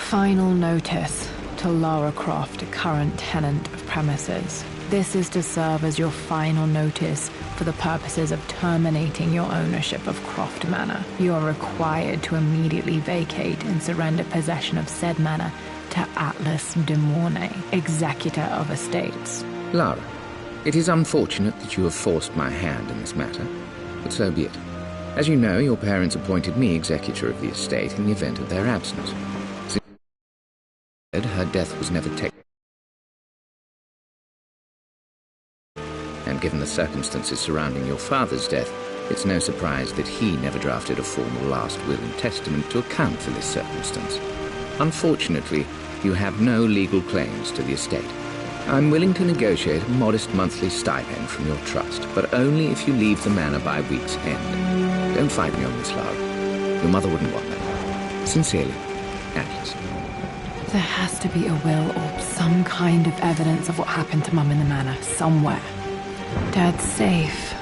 Final notice to Lara Croft, current tenant of premises. This is to serve as your final notice for the purposes of terminating your ownership of Croft Manor. You are required to immediately vacate and surrender possession of said manor to Atlas de Mornay, executor of estates. Lara, it is unfortunate that you have forced my hand in this matter, but so be it. As you know, your parents appointed me executor of the estate in the event of their absence. Since her death was never taken, and given the circumstances surrounding your father's death, it's no surprise that he never drafted a formal last will and testament to account for this circumstance. Unfortunately, you have no legal claims to the estate. I'm willing to negotiate a modest monthly stipend from your trust, but only if you leave the manor by week's end. Don't fight me on this, Lara. Your mother wouldn't want that. Sincerely, Atlas. There has to be a will or some kind of evidence of what happened to Mum in the manor, somewhere. Dad's safe.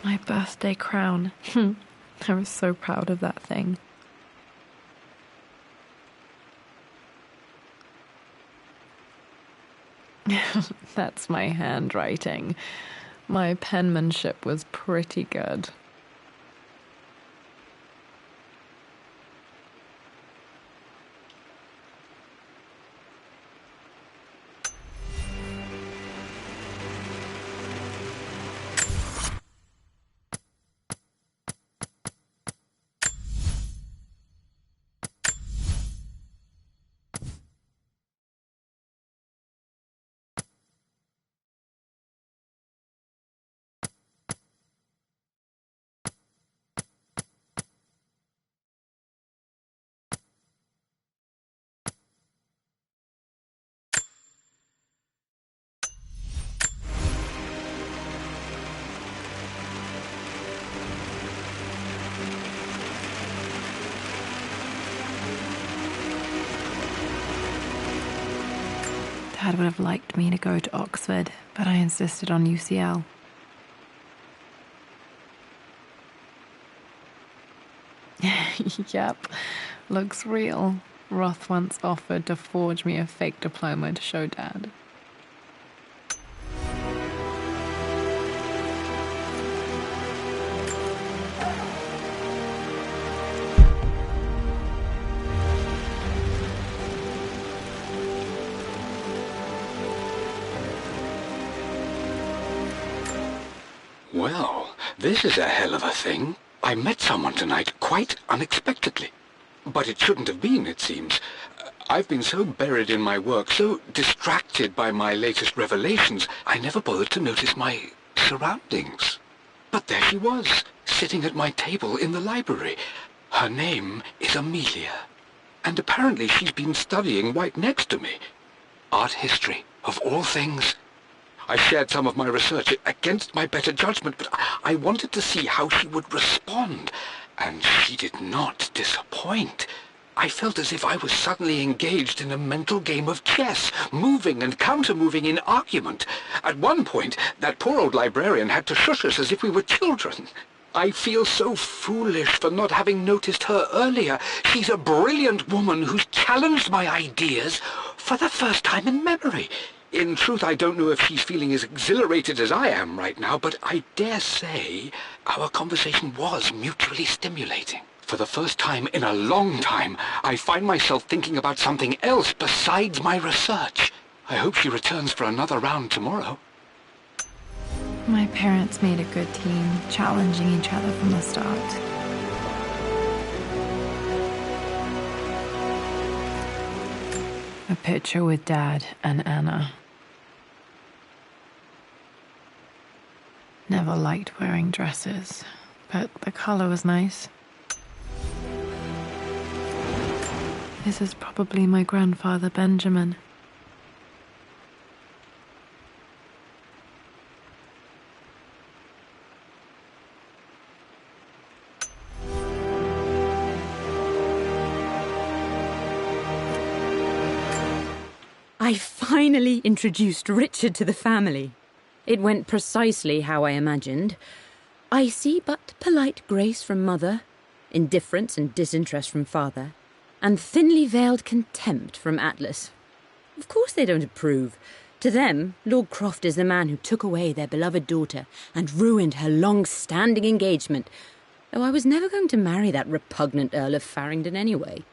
My birthday crown. I was so proud of that thing. That's my handwriting. My penmanship was pretty good. Dad would have liked me to go to Oxford, but I insisted on UCL. Yep, looks real. Roth once offered to forge me a fake diploma to show Dad. Well, this is a hell of a thing. I met someone tonight quite unexpectedly. But it shouldn't have been, it seems. I've been so buried in my work, so distracted by my latest revelations, I never bothered to notice my surroundings. But there she was, sitting at my table in the library. Her name is Amelia. And apparently she's been studying right next to me. Art history, of all things. I shared some of my research against my better judgment, but I wanted to see how she would respond, and she did not disappoint. I felt as if I was suddenly engaged in a mental game of chess, moving and counter-moving in argument. At one point, that poor old librarian had to shush us as if we were children. I feel so foolish for not having noticed her earlier. She's a brilliant woman who's challenged my ideas for the first time in memory. In truth, I don't know if she's feeling as exhilarated as I am right now, but I dare say our conversation was mutually stimulating. For the first time in a long time, I find myself thinking about something else besides my research. I hope she returns for another round tomorrow. My parents made a good team, challenging each other from the start. A picture with Dad and Anna. Never liked wearing dresses, but the color was nice. This is probably my grandfather, Benjamin. I finally introduced Richard to the family. It went precisely how I imagined. Icy but polite grace from mother, indifference and disinterest from father, and thinly veiled contempt from Atlas. Of course they don't approve. To them, Lord Croft is the man who took away their beloved daughter and ruined her long-standing engagement, though I was never going to marry that repugnant Earl of Farringdon anyway.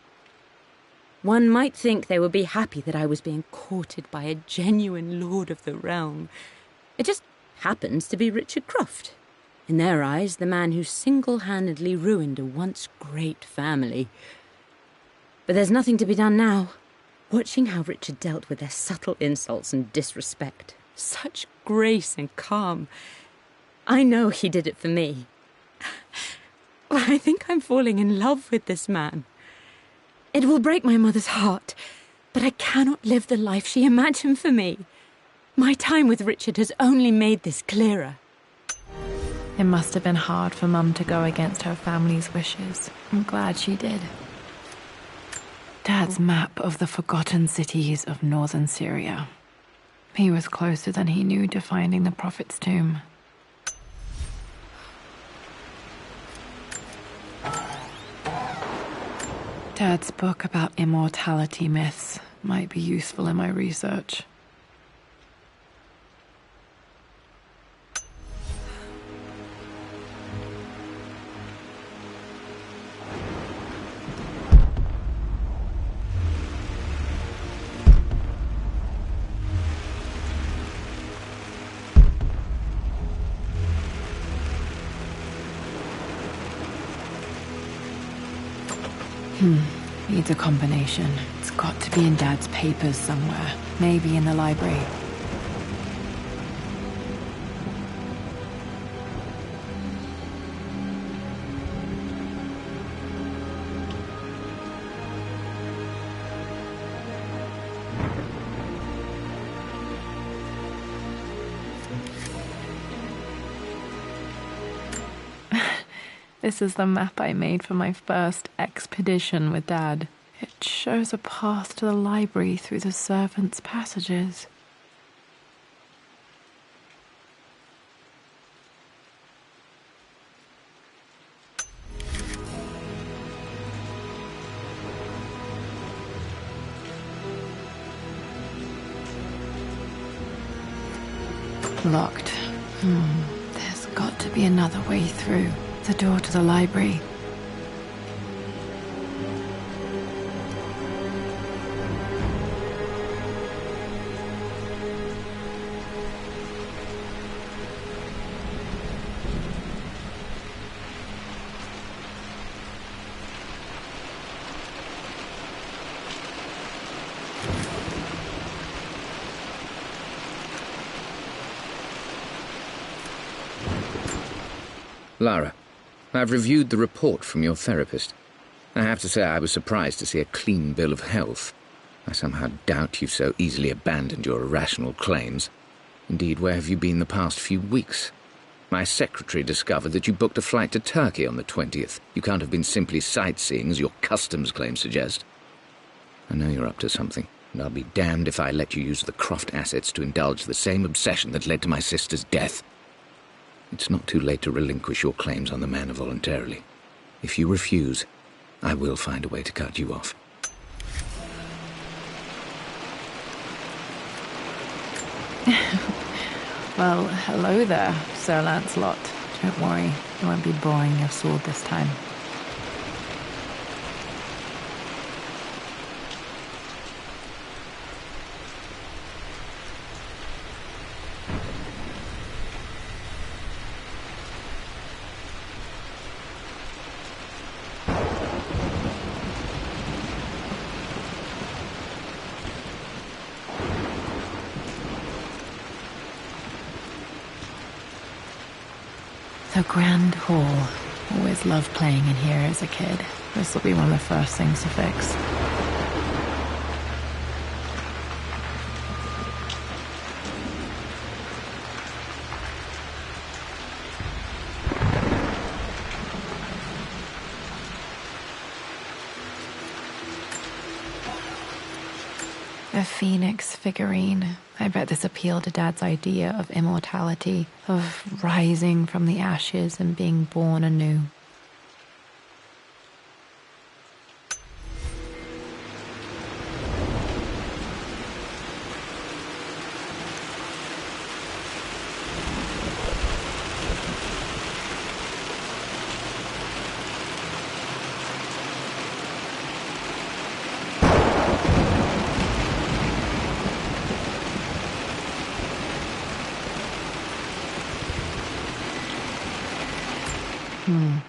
One might think they would be happy that I was being courted by a genuine lord of the realm. It just happens to be Richard Croft. In their eyes, the man who single-handedly ruined a once great family. But there's nothing to be done now. Watching how Richard dealt with their subtle insults and disrespect. Such grace and calm. I know he did it for me. I think I'm falling in love with this man. It will break my mother's heart, but I cannot live the life she imagined for me. My time with Richard has only made this clearer. It must have been hard for Mum to go against her family's wishes. I'm glad she did. Dad's map of the forgotten cities of northern Syria. He was closer than he knew to finding the Prophet's tomb. Dad's book about immortality myths might be useful in my research. Needs a combination. It's got to be in Dad's papers somewhere. Maybe in the library. This is the map I made for my first expedition with Dad. It shows a path to the library through the servants' passages. Locked. There's got to be another way through. The door to the library. Lara, I've reviewed the report from your therapist. I have to say I was surprised to see a clean bill of health. I somehow doubt you've so easily abandoned your irrational claims. Indeed, where have you been the past few weeks? My secretary discovered that you booked a flight to Turkey on the 20th. You can't have been simply sightseeing, as your customs claims suggest. I know you're up to something, and I'll be damned if I let you use the Croft assets to indulge the same obsession that led to my sister's death. It's not too late to relinquish your claims on the manor voluntarily. If you refuse, I will find a way to cut you off. Well, hello there, Sir Lancelot. Don't worry, I won't be boring your sword this time. The Grand Hall. Always loved playing in here as a kid. This will be one of the first things to fix. A phoenix figurine. I bet this appealed to Dad's idea of immortality, of rising from the ashes and being born anew.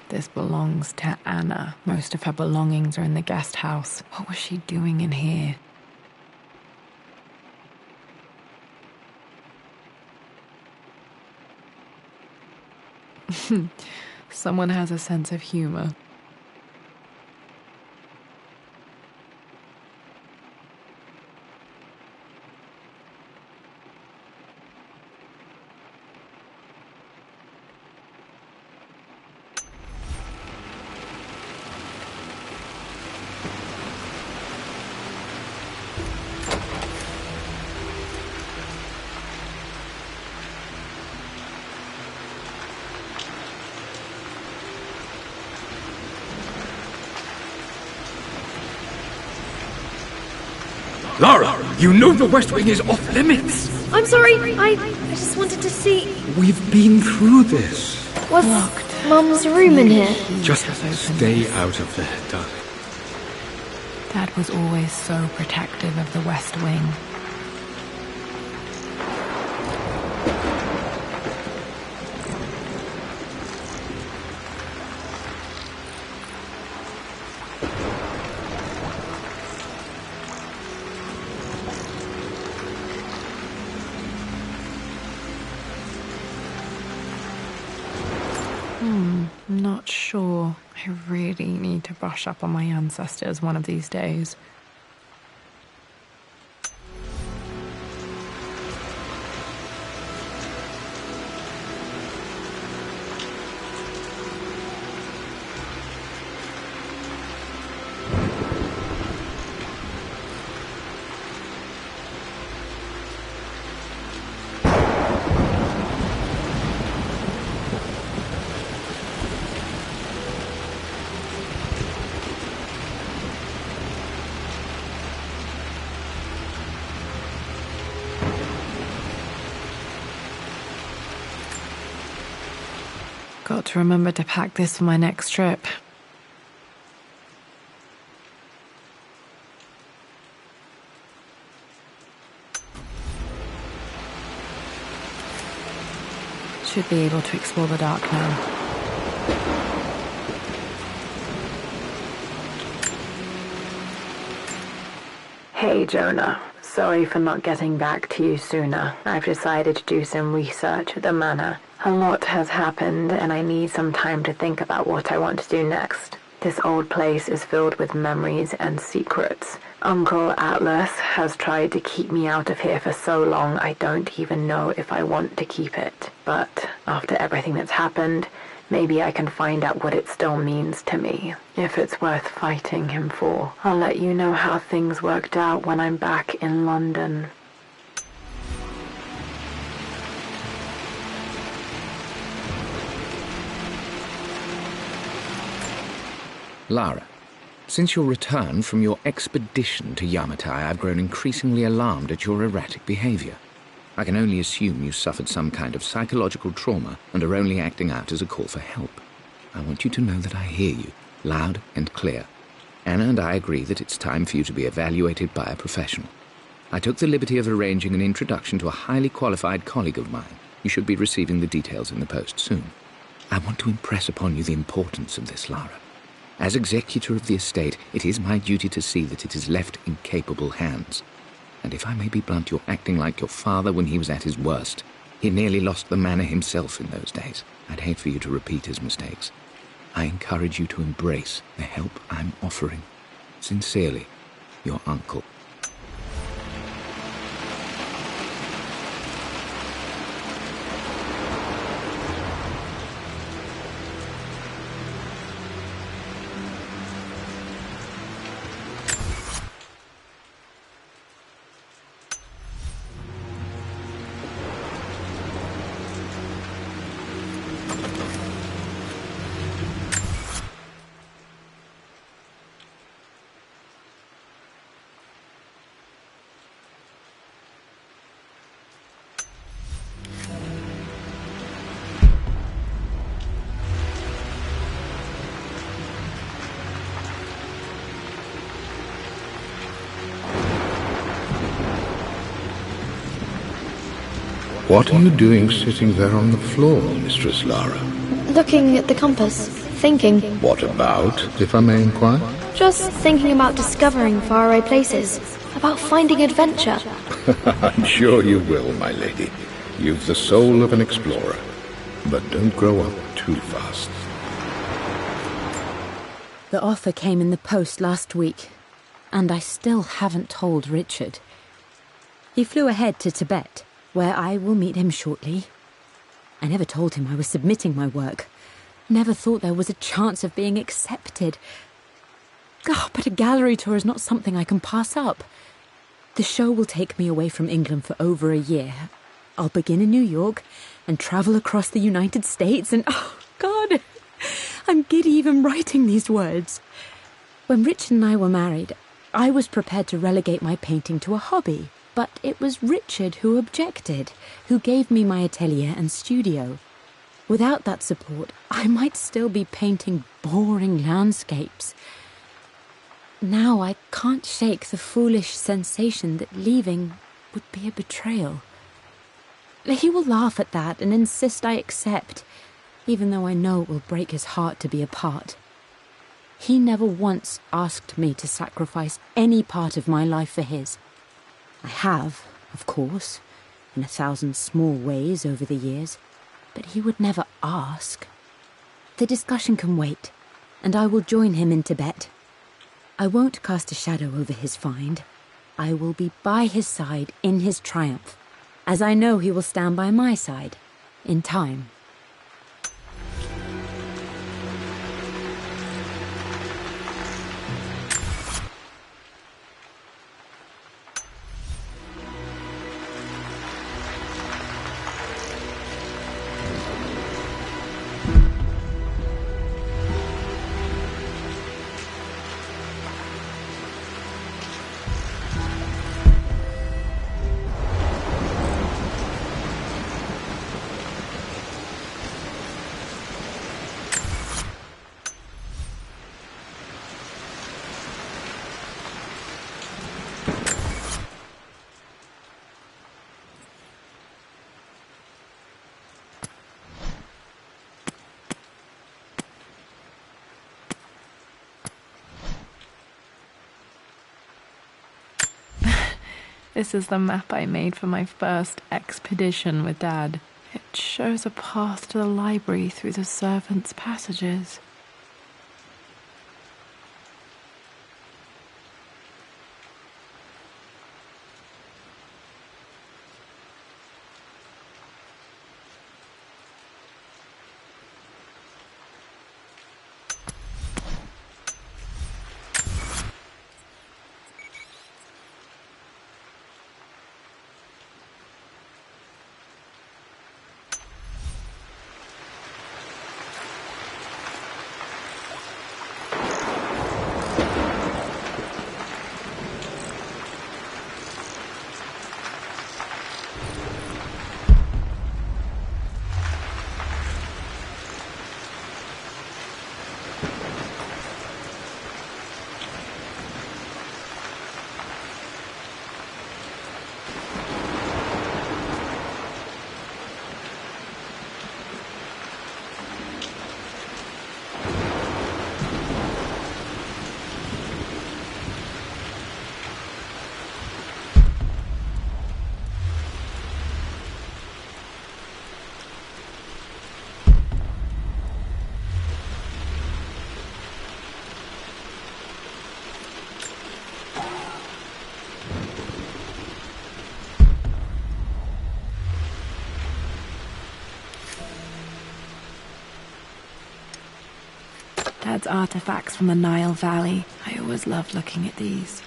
This belongs to Anna. Most of her belongings are in the guest house. What was she doing in here? Someone has a sense of humor. Lara, you know the West Wing is off limits. I'm sorry, I just wanted to see... We've been through this. Was Mum's room in here? Just stay out of there, darling. Dad was always so protective of the West Wing. Not sure. I really need to brush up on my ancestors one of these days. Got to remember to pack this for my next trip. Should be able to explore the dark now. Hey, Jonah. Sorry for not getting back to you sooner. I've decided to do some research at the manor. A lot has happened, and I need some time to think about what I want to do next. This old place is filled with memories and secrets. Uncle Atlas has tried to keep me out of here for so long I don't even know if I want to keep it. But after everything that's happened, maybe I can find out what it still means to me. If it's worth fighting him for. I'll let you know how things worked out when I'm back in London. Lara, since your return from your expedition to Yamatai, I've grown increasingly alarmed at your erratic behavior. I can only assume you suffered some kind of psychological trauma and are only acting out as a call for help. I want you to know that I hear you, loud and clear. Anna and I agree that it's time for you to be evaluated by a professional. I took the liberty of arranging an introduction to a highly qualified colleague of mine. You should be receiving the details in the post soon. I want to impress upon you the importance of this, Lara. As executor of the estate, it is my duty to see that it is left in capable hands. And if I may be blunt, you're acting like your father when he was at his worst. He nearly lost the manor himself in those days. I'd hate for you to repeat his mistakes. I encourage you to embrace the help I'm offering. Sincerely, your uncle. What are you doing sitting there on the floor, Mistress Lara? Looking at the compass, thinking. What about, if I may inquire? Just thinking about discovering faraway places, about finding adventure. I'm sure you will, my lady. You've the soul of an explorer. But don't grow up too fast. The offer came in the post last week, and I still haven't told Richard. He flew ahead to Tibet, where I will meet him shortly. I never told him I was submitting my work. Never thought there was a chance of being accepted. But a gallery tour is not something I can pass up. The show will take me away from England for over a year. I'll begin in New York and travel across the United States and, oh God, I'm giddy even writing these words. When Richard and I were married, I was prepared to relegate my painting to a hobby. But it was Richard who objected, who gave me my atelier and studio. Without that support, I might still be painting boring landscapes. Now I can't shake the foolish sensation that leaving would be a betrayal. He will laugh at that and insist I accept, even though I know it will break his heart to be apart. He never once asked me to sacrifice any part of my life for his. I have, of course, in 1,000 small ways over the years, but he would never ask. The discussion can wait, and I will join him in Tibet. I won't cast a shadow over his find. I will be by his side in his triumph, as I know he will stand by my side, in time. This is the map I made for my first expedition with Dad. It shows a path to the library through the servants' passages. Dad's artifacts from the Nile Valley. I always loved looking at these.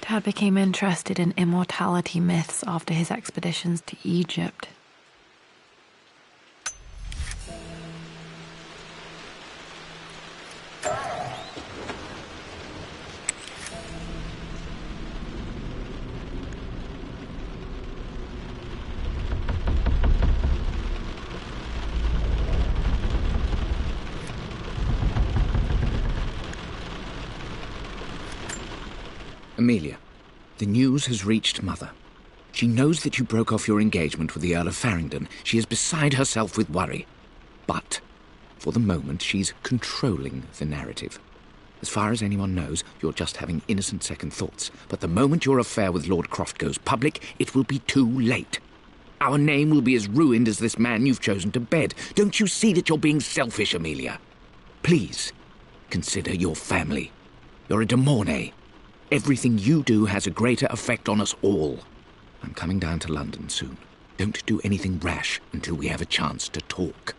Dad became interested in immortality myths after his expeditions to Egypt. Amelia, the news has reached Mother. She knows that you broke off your engagement with the Earl of Farringdon. She is beside herself with worry. But, for the moment, she's controlling the narrative. As far as anyone knows, you're just having innocent second thoughts. But the moment your affair with Lord Croft goes public, it will be too late. Our name will be as ruined as this man you've chosen to bed. Don't you see that you're being selfish, Amelia? Please, consider your family. You're a de Mornay. Everything you do has a greater effect on us all. I'm coming down to London soon. Don't do anything rash until we have a chance to talk.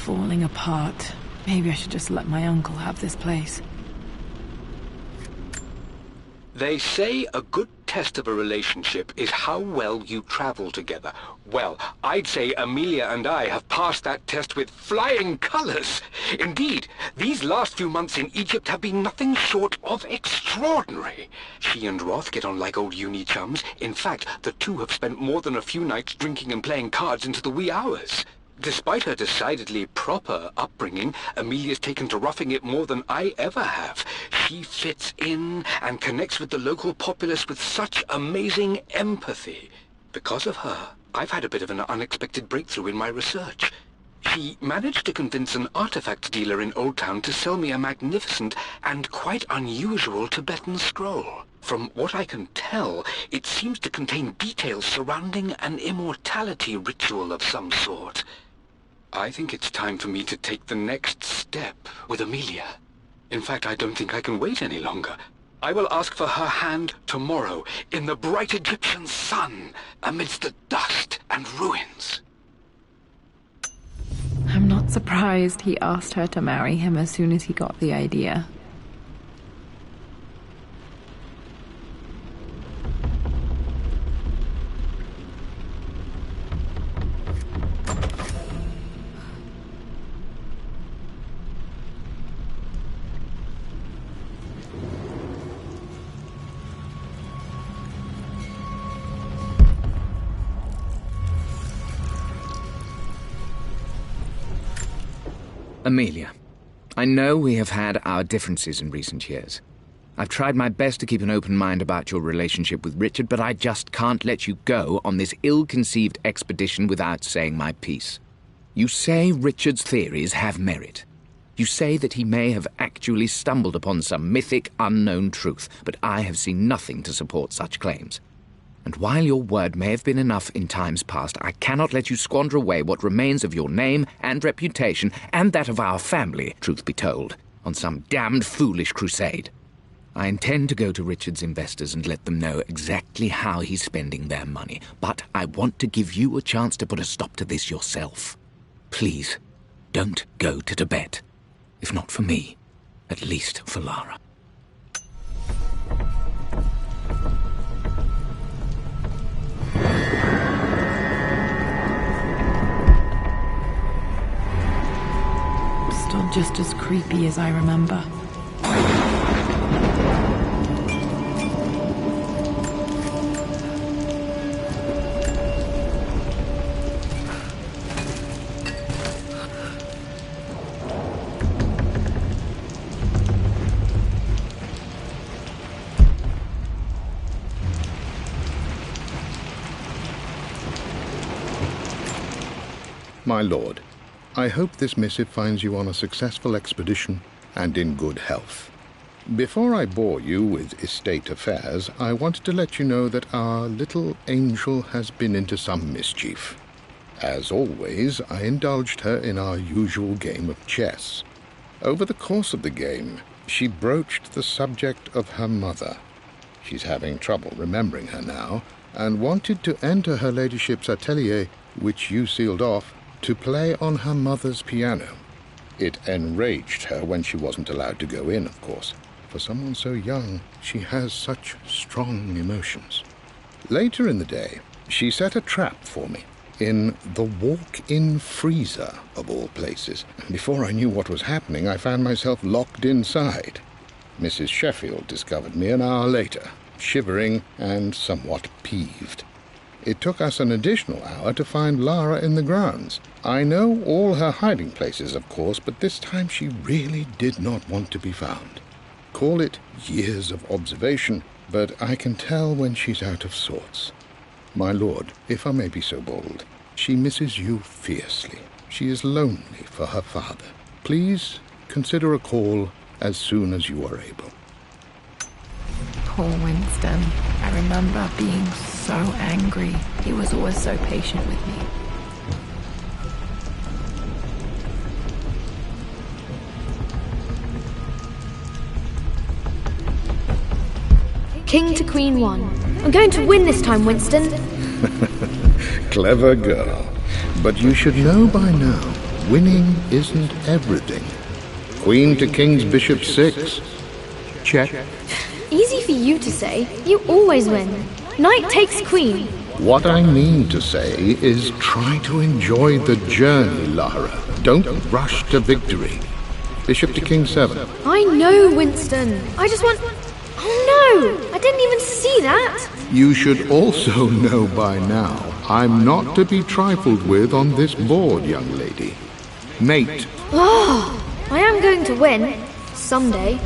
Falling apart. Maybe I should just let my uncle have this place. They say a good test of a relationship is how well you travel together. Well, I'd say Amelia and I have passed that test with flying colours. Indeed, these last few months in Egypt have been nothing short of extraordinary. She and Roth get on like old uni chums. In fact, the two have spent more than a few nights drinking and playing cards into the wee hours. Despite her decidedly proper upbringing, Amelia's taken to roughing it more than I ever have. She fits in and connects with the local populace with such amazing empathy. Because of her, I've had a bit of an unexpected breakthrough in my research. She managed to convince an artifact dealer in Old Town to sell me a magnificent and quite unusual Tibetan scroll. From what I can tell, it seems to contain details surrounding an immortality ritual of some sort. I think it's time for me to take the next step with Amelia. In fact, I don't think I can wait any longer. I will ask for her hand tomorrow, in the bright Egyptian sun, amidst the dust and ruins. I'm not surprised he asked her to marry him as soon as he got the idea. Amelia, I know we have had our differences in recent years. I've tried my best to keep an open mind about your relationship with Richard, but I just can't let you go on this ill-conceived expedition without saying my piece. You say Richard's theories have merit. You say that he may have actually stumbled upon some mythic, unknown truth, but I have seen nothing to support such claims. And while your word may have been enough in times past, I cannot let you squander away what remains of your name and reputation, and that of our family, truth be told, on some damned foolish crusade. I intend to go to Richard's investors and let them know exactly how he's spending their money, but I want to give you a chance to put a stop to this yourself. Please, don't go to Tibet. If not for me, at least for Lara. Still just as creepy as I remember. My lord, I hope this missive finds you on a successful expedition and in good health. Before I bore you with estate affairs, I wanted to let you know that our little angel has been into some mischief. As always, I indulged her in our usual game of chess. Over the course of the game, she broached the subject of her mother. She's having trouble remembering her now, and wanted to enter her ladyship's atelier, which you sealed off, to play on her mother's piano. It enraged her when she wasn't allowed to go in, of course. For someone so young, she has such strong emotions. Later in the day, she set a trap for me in the walk-in freezer, of all places. And before I knew what was happening, I found myself locked inside. Mrs. Sheffield discovered me an hour later, shivering and somewhat peeved. It took us an additional hour to find Lara in the grounds. I know all her hiding places, of course, but this time she really did not want to be found. Call it years of observation, but I can tell when she's out of sorts. My lord, if I may be so bold, she misses you fiercely. She is lonely for her father. Please consider a call as soon as you are able. Poor Winston. I remember being so angry. He was always so patient with me. King to Queen 1. I'm going to win this time, Winston. Clever girl. But you should know by now, winning isn't everything. Queen to King's Bishop 6. Check. Easy for you to say. You always win. Knight takes Queen. What I mean to say is try to enjoy the journey, Lara. Don't rush to victory. Bishop to King 7. I know, Winston. I just want... Oh no! I didn't even see that! You should also know by now, I'm not to be trifled with on this board, young lady. Mate. Oh, I am going to win. Someday.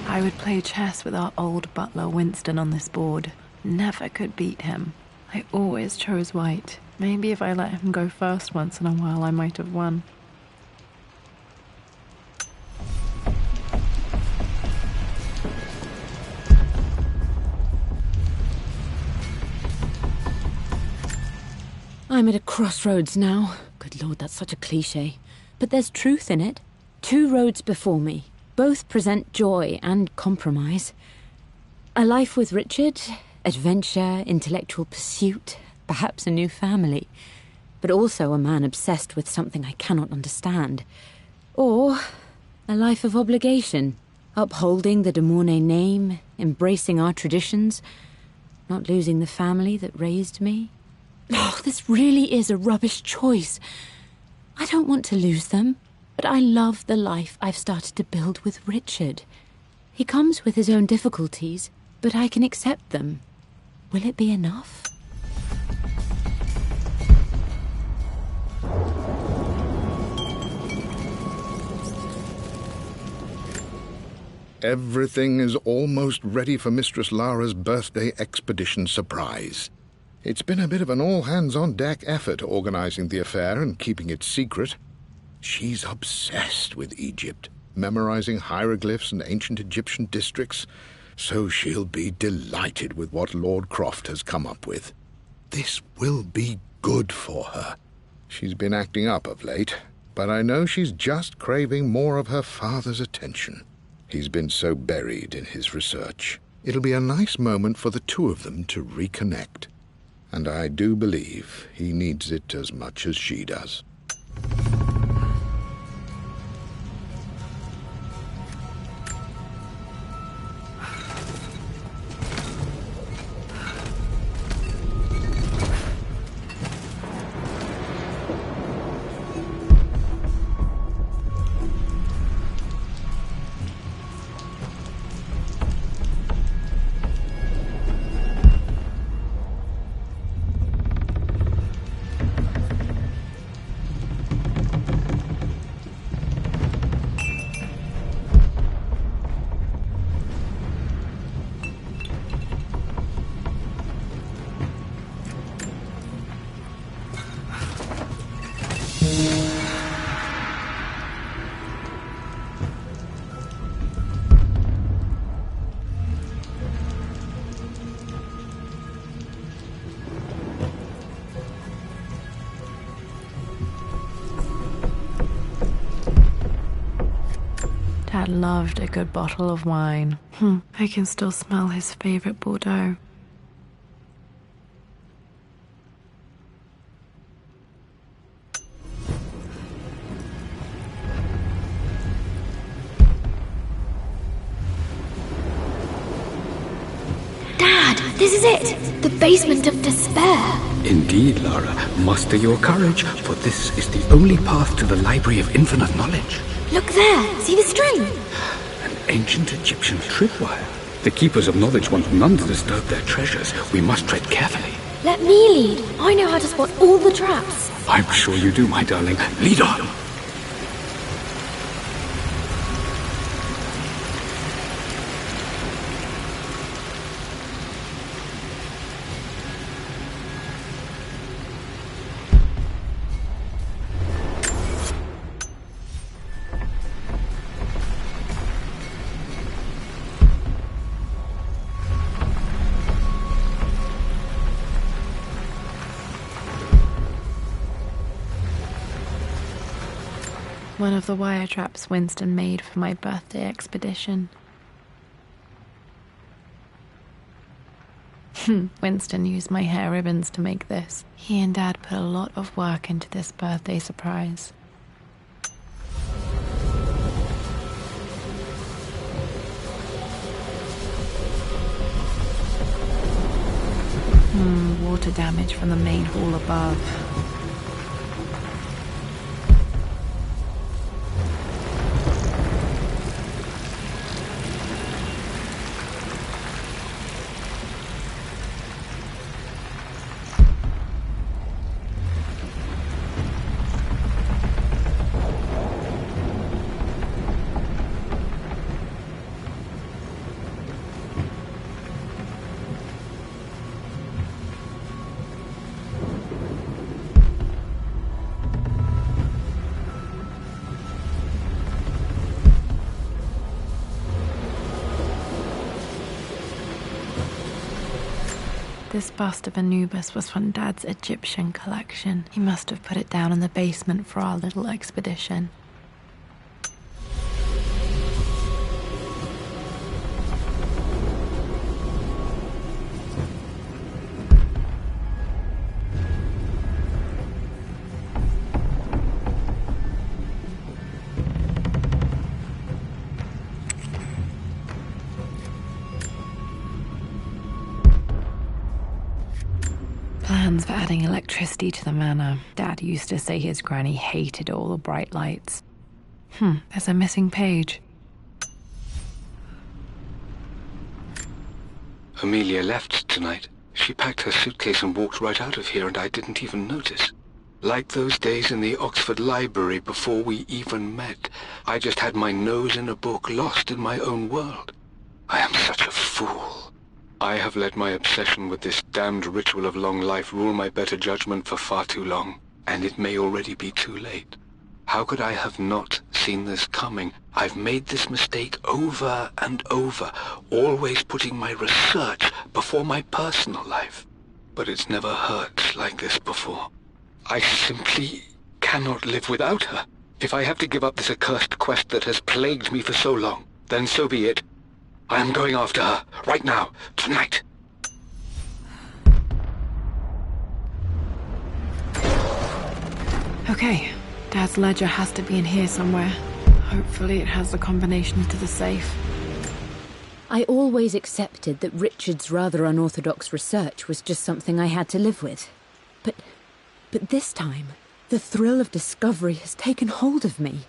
I would play chess with our old butler Winston on this board. Never could beat him. I always chose white. Maybe if I let him go first once in a while, I might have won. I'm at a crossroads now. Good Lord, that's such a cliché. But there's truth in it. 2 roads before me. Both present joy and compromise. A life with Richard, adventure, intellectual pursuit, perhaps a new family. But also a man obsessed with something I cannot understand. Or a life of obligation, upholding the de Mornay name, embracing our traditions, not losing the family that raised me. Oh, this really is a rubbish choice. I don't want to lose them, but I love the life I've started to build with Richard. He comes with his own difficulties, but I can accept them. Will it be enough? Everything is almost ready for Mistress Lara's birthday expedition surprise. It's been a bit of an all-hands-on-deck effort organizing the affair and keeping it secret. She's obsessed with Egypt, memorizing hieroglyphs and ancient Egyptian districts, so she'll be delighted with what Lord Croft has come up with. This will be good for her. She's been acting up of late, but I know she's just craving more of her father's attention. He's been so buried in his research. It'll be a nice moment for the 2 of them to reconnect. And I do believe he needs it as much as she does. Dad loved a good bottle of wine. I can still smell his favorite Bordeaux. Dad, this is it! The basement of despair! Indeed, Lara. Muster your courage, for this is the only path to the Library of Infinite Knowledge. Look there! See the string? An ancient Egyptian tripwire. The keepers of knowledge want none to disturb their treasures. We must tread carefully. Let me lead. I know how to spot all the traps. I'm sure you do, my darling. Lead on! One of the wire traps Winston made for my birthday expedition. Winston used my hair ribbons to make this. He and Dad put a lot of work into this birthday surprise. Water damage from the main hall above. This bust of Anubis was from Dad's Egyptian collection. He must have put it down in the basement for our little expedition. Plans for adding electricity to the manor. Dad used to say his granny hated all the bright lights. There's a missing page. Amelia left tonight. She packed her suitcase and walked right out of here, and I didn't even notice. Like those days in the Oxford Library before we even met. I just had my nose in a book, lost in my own world. I am such a fool. I have let my obsession with this damned ritual of long life rule my better judgment for far too long, and it may already be too late. How could I have not seen this coming? I've made this mistake over and over, always putting my research before my personal life. But it's never hurt like this before. I simply cannot live without her. If I have to give up this accursed quest that has plagued me for so long, then so be it. I am going after her, right now, tonight. Okay, Dad's ledger has to be in here somewhere. Hopefully it has the combination to the safe. I always accepted that Richard's rather unorthodox research was just something I had to live with. But this time, the thrill of discovery has taken hold of me.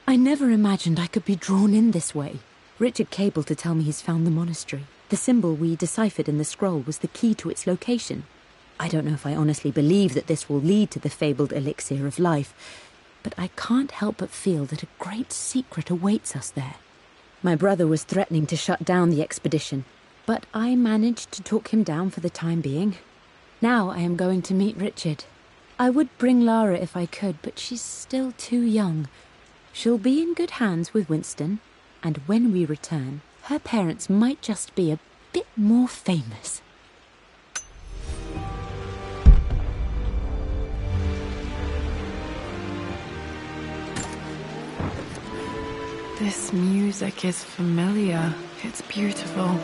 I never imagined I could be drawn in this way. Richard cabled to tell me he's found the monastery. The symbol we deciphered in the scroll was the key to its location. I don't know if I honestly believe that this will lead to the fabled elixir of life, but I can't help but feel that a great secret awaits us there. My brother was threatening to shut down the expedition, but I managed to talk him down for the time being. Now I am going to meet Richard. I would bring Lara if I could, but she's still too young. She'll be in good hands with Winston, and when we return, her parents might just be a bit more famous. This music is familiar. It's beautiful.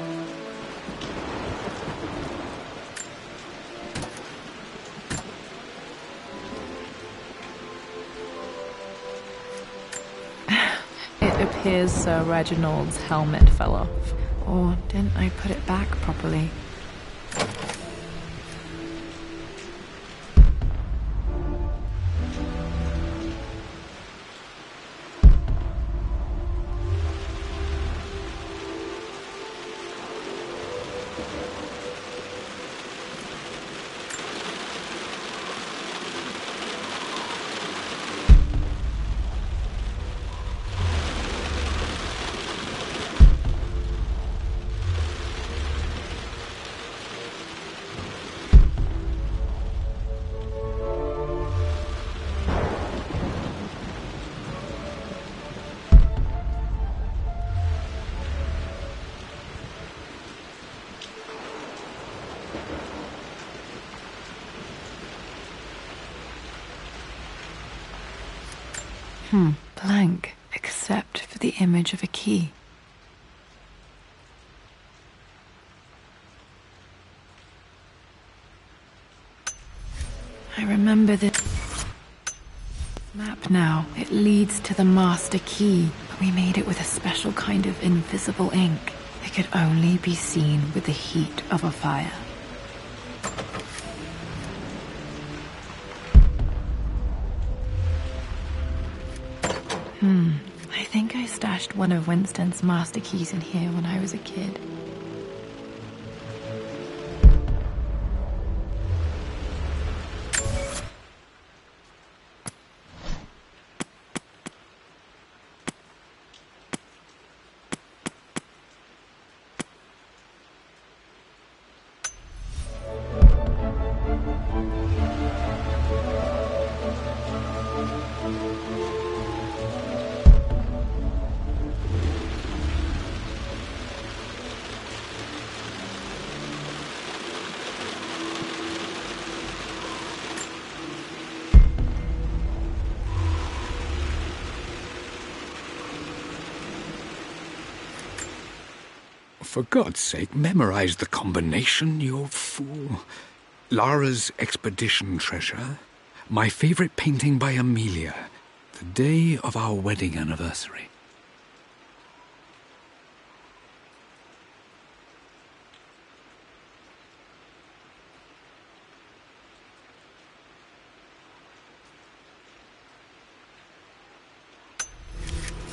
It appears Sir Reginald's helmet fell off. Or didn't I put it back properly? Blank, except for the image of a key. I remember this map now. It leads to the master key, but we made it with a special kind of invisible ink. It could only be seen with the heat of a fire. I think I stashed one of Winston's master keys in here when I was a kid. For God's sake, memorize the combination, you fool. Lara's expedition treasure, my favorite painting by Amelia, the day of our wedding anniversary.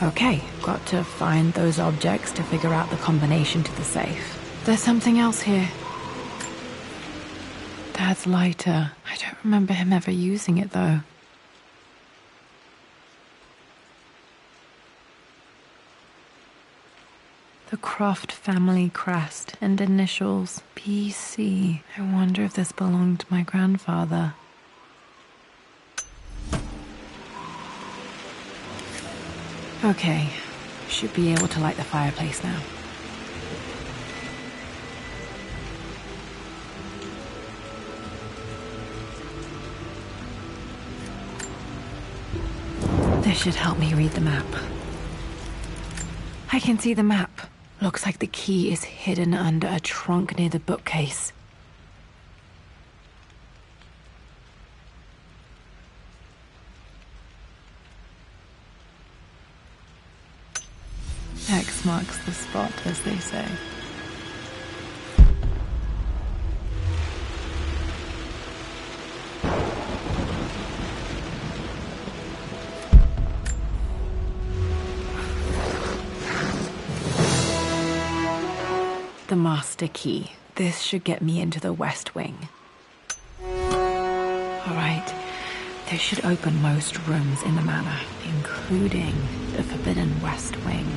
Okay, got to find those objects to figure out the combination to the safe. There's something else here. Dad's lighter. I don't remember him ever using it, though. The Croft family crest and initials PC. I wonder if this belonged to my grandfather. Okay, should be able to light the fireplace now. This should help me read the map. I can see the map. Looks like the key is hidden under a trunk near the bookcase. X marks the spot, as they say. The master key. This should get me into the West Wing. Alright, this should open most rooms in the manor, including the Forbidden West Wing.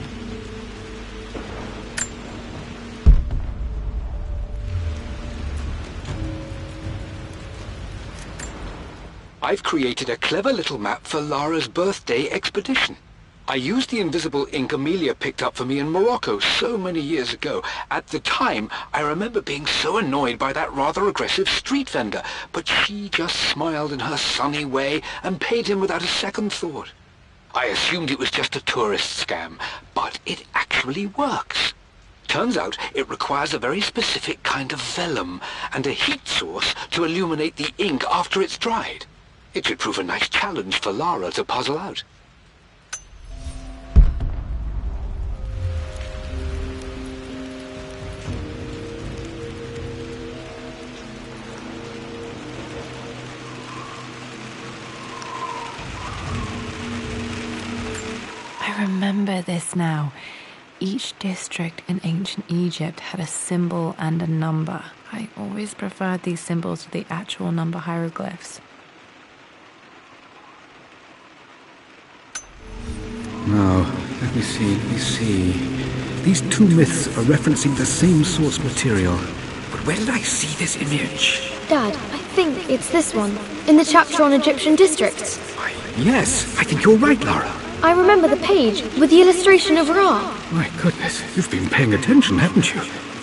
I've created a clever little map for Lara's birthday expedition. I used the invisible ink Amelia picked up for me in Morocco so many years ago. At the time, I remember being so annoyed by that rather aggressive street vendor, but she just smiled in her sunny way and paid him without a second thought. I assumed it was just a tourist scam, but it actually works. Turns out it requires a very specific kind of vellum and a heat source to illuminate the ink after it's dried. It should prove a nice challenge for Lara to puzzle out. I remember this now. Each district in ancient Egypt had a symbol and a number. I always preferred these symbols to the actual number hieroglyphs. Now, let me see. These two myths are referencing the same source material. But where did I see this image? Dad, I think it's this one, in the chapter on Egyptian districts. Yes, I think you're right, Lara. I remember the page with the illustration of Ra. My goodness, you've been paying attention, haven't you?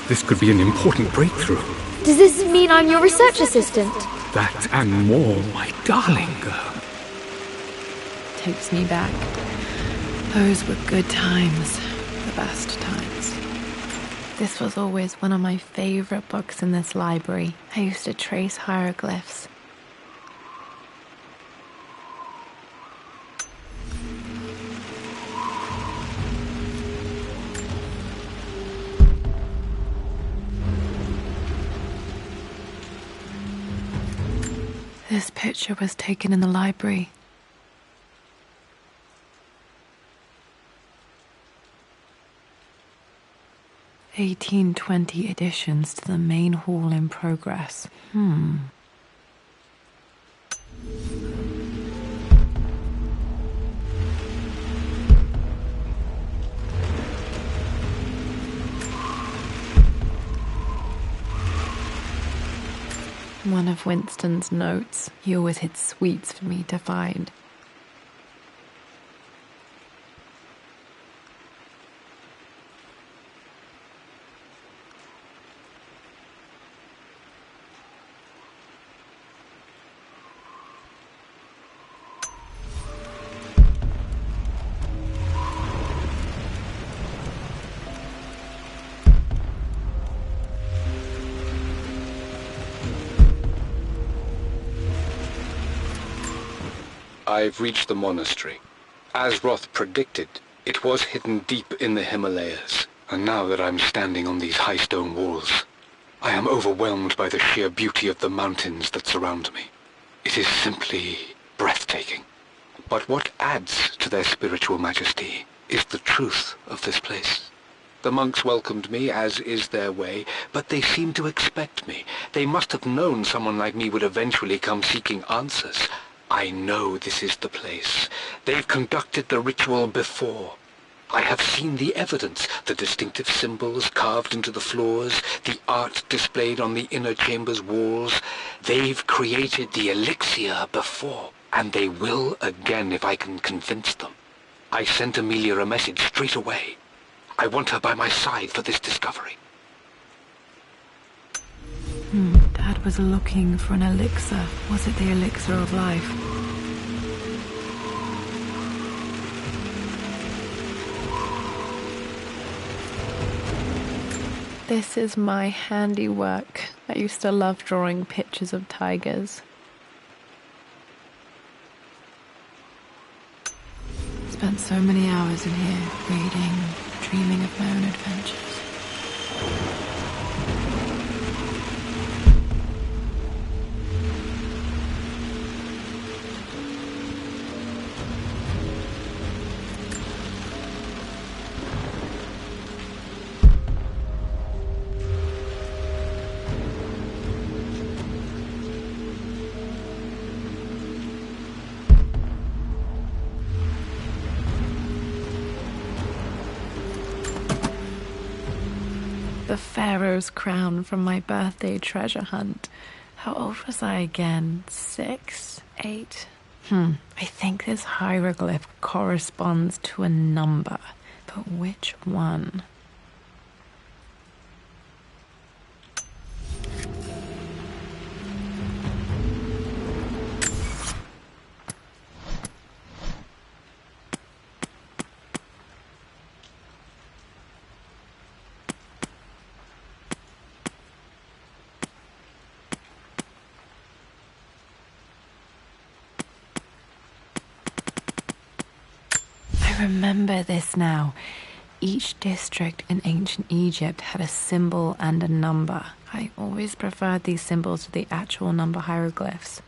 This could be an important breakthrough. Does this mean I'm your research assistant? That and more, my darling girl. Takes me back. Those were good times. The best times. This was always one of my favorite books in this library. I used to trace hieroglyphs. This picture was taken in the library. (1820) additions to the main hall in progress. One of Winston's notes. He always hid sweets for me to find. I've reached the monastery. As Roth predicted, it was hidden deep in the Himalayas. And now that I'm standing on these high stone walls, I am overwhelmed by the sheer beauty of the mountains that surround me. It is simply breathtaking. But what adds to their spiritual majesty is the truth of this place. The monks welcomed me, as is their way, but they seemed to expect me. They must have known someone like me would eventually come seeking answers. I know this is the place. They've conducted the ritual before. I have seen the evidence, the distinctive symbols carved into the floors, the art displayed on the inner chamber's walls. They've created the elixir before, and they will again if I can convince them. I sent Amelia a message straight away. I want her by my side for this discovery. Dad was looking for an elixir. Was it the elixir of life? This is my handiwork. I used to love drawing pictures of tigers. Spent so many hours in here, reading, dreaming of my own adventures. The Pharaoh's crown from my birthday treasure hunt. How old was I again? 6? 8? I think this hieroglyph corresponds to a number, but which one? remember this now. Each district in ancient Egypt had a symbol and a number. I always preferred these symbols to the actual number hieroglyphs.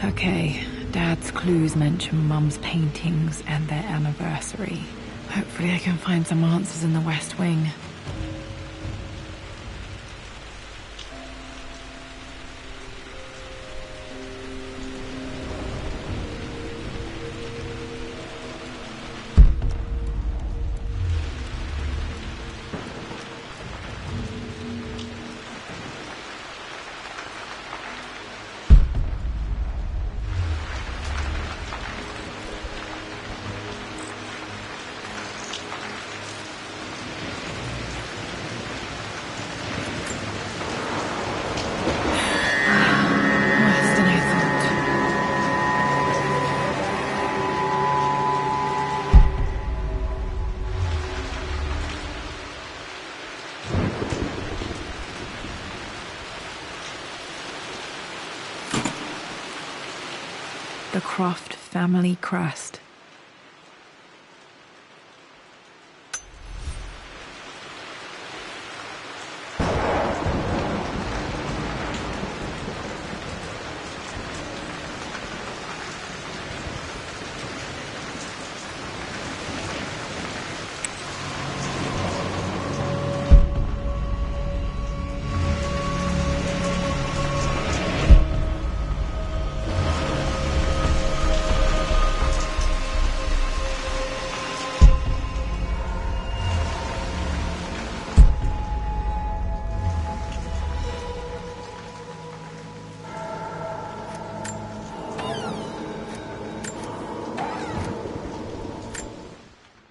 Okay, Dad's clues mention Mum's paintings and their anniversary. Hopefully I can find some answers in the West Wing. Worse than I thought. The Croft family crest.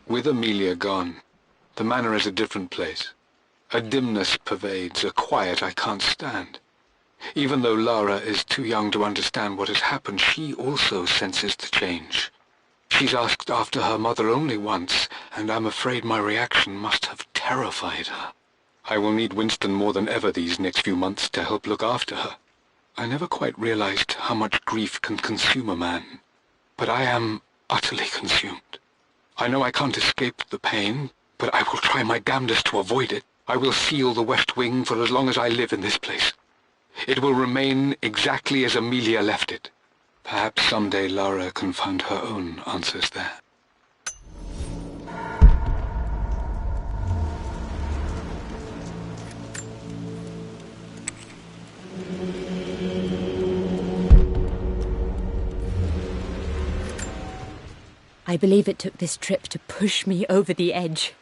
With Amelia gone, the manor is a different place. A dimness pervades, a quiet I can't stand. Even though Lara is too young to understand what has happened, she also senses the change. She's asked after her mother only once, and I'm afraid my reaction must have terrified her. I will need Winston more than ever these next few months to help look after her. I never quite realized how much grief can consume a man, but I am utterly consumed. I know I can't escape the pain, but I will try my damnedest to avoid it. I will seal the West Wing for as long as I live in this place. It will remain exactly as Amelia left it. Perhaps someday Lara can find her own answers there. I believe it took this trip to push me over the edge.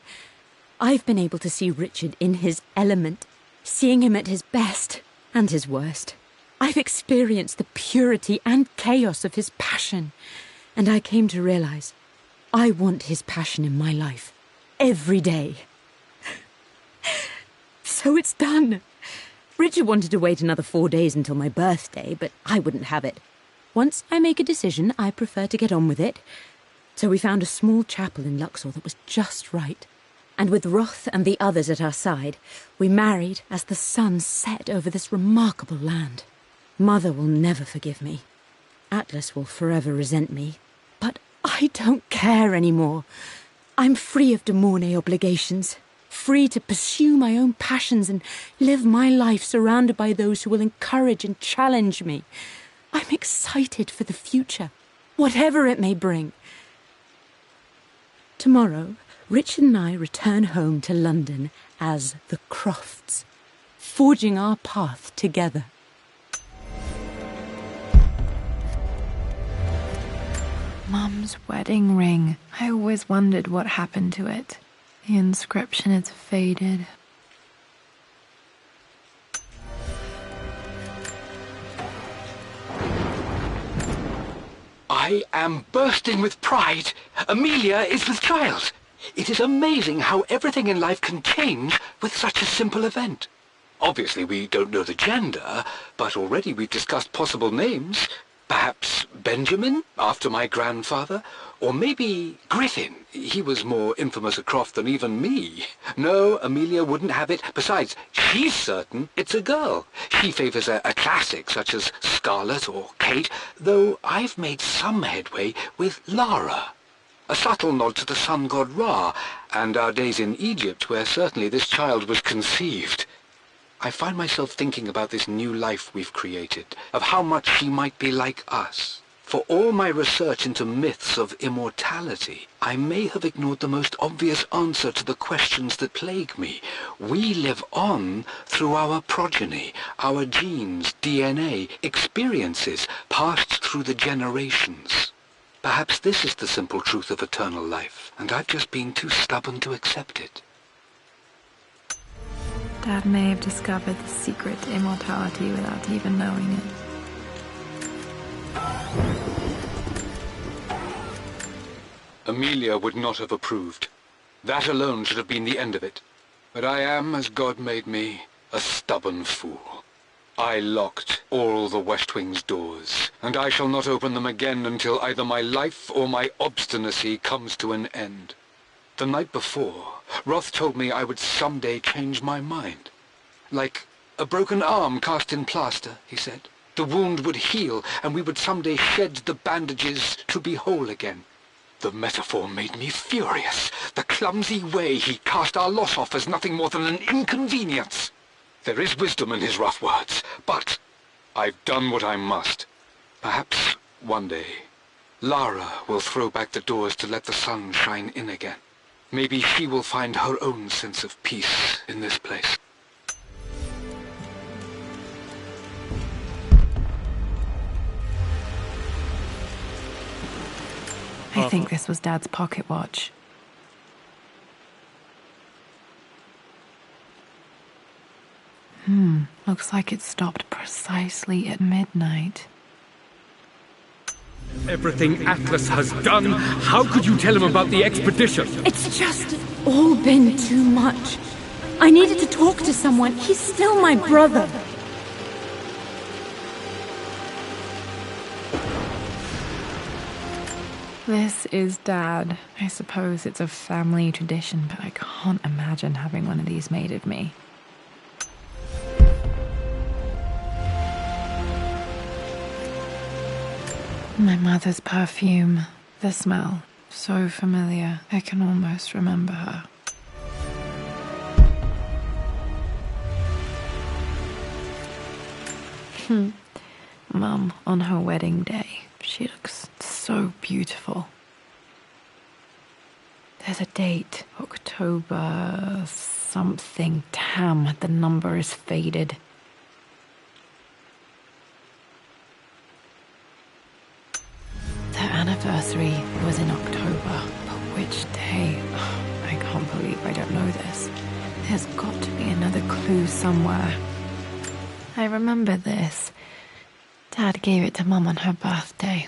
I've been able to see Richard in his element, seeing him at his best and his worst. I've experienced the purity and chaos of his passion, and I came to realize I want his passion in my life every day. So it's done. Richard wanted to wait another 4 days until my birthday, but I wouldn't have it. Once I make a decision, I prefer to get on with it. So we found a small chapel in Luxor that was just right. And with Roth and the others at our side, we married as the sun set over this remarkable land. Mother will never forgive me. Atlas will forever resent me. But I don't care anymore. I'm free of de Mornay obligations, free to pursue my own passions and live my life surrounded by those who will encourage and challenge me. I'm excited for the future, whatever it may bring. Tomorrow, Richard and I return home to London as the Crofts, forging our path together. Mum's wedding ring. I always wondered what happened to it. The inscription is faded. I am bursting with pride. Amelia is with child. It is amazing how everything in life can change with such a simple event. Obviously, we don't know the gender, but already we've discussed possible names. Perhaps Benjamin, after my grandfather? Or maybe Griffin. He was more infamous a Croft than even me. No, Amelia wouldn't have it. Besides, she's certain it's a girl. She favours a classic such as Scarlet or Kate, though I've made some headway with Lara. A subtle nod to the sun god Ra, and our days in Egypt, where certainly this child was conceived. I find myself thinking about this new life we've created, of how much she might be like us. For all my research into myths of immortality, I may have ignored the most obvious answer to the questions that plague me. We live on through our progeny, our genes, DNA, experiences, passed through the generations. Perhaps this is the simple truth of eternal life, and I've just been too stubborn to accept it. Dad may have discovered the secret to immortality without even knowing it. Amelia would not have approved. That alone should have been the end of it. But I am, as God made me, a stubborn fool. I locked all the West Wing's doors, and I shall not open them again until either my life or my obstinacy comes to an end. The night before, Roth told me I would someday change my mind. Like a broken arm cast in plaster, he said. The wound would heal, and we would someday shed the bandages to be whole again. The metaphor made me furious. The clumsy way he cast our loss off as nothing more than an inconvenience. There is wisdom in his rough words, but I've done what I must. Perhaps one day, Lara will throw back the doors to let the sun shine in again. Maybe she will find her own sense of peace in this place. I think this was Dad's pocket watch. Looks like it stopped precisely at midnight. Everything Atlas has done, how could you tell him about the expedition? It's just all been too much. I needed to talk to someone. He's still my brother. This is Dad. I suppose it's a family tradition, but I can't imagine having one of these made of me. My mother's perfume. The smell. So familiar. I can almost remember her. Mum, on her wedding day. She looks so beautiful. There's a date. October something. Damn, the number is faded. Their anniversary was in October. But which day? Oh, I can't believe I don't know this. There's got to be another clue somewhere. I remember this. Dad gave it to Mum on her birthday.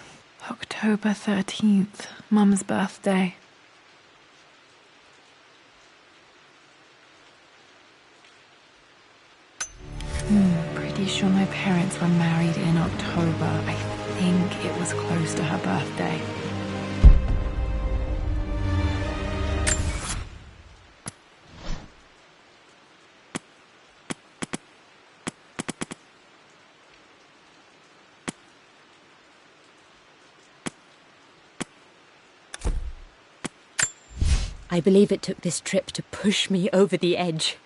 October 13th, Mum's birthday. Pretty sure my parents were married in October. I think it was close to her birthday. I believe it took this trip to push me over the edge.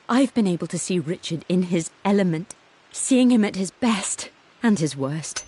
I've been able to see Richard in his element, seeing him at his best and his worst.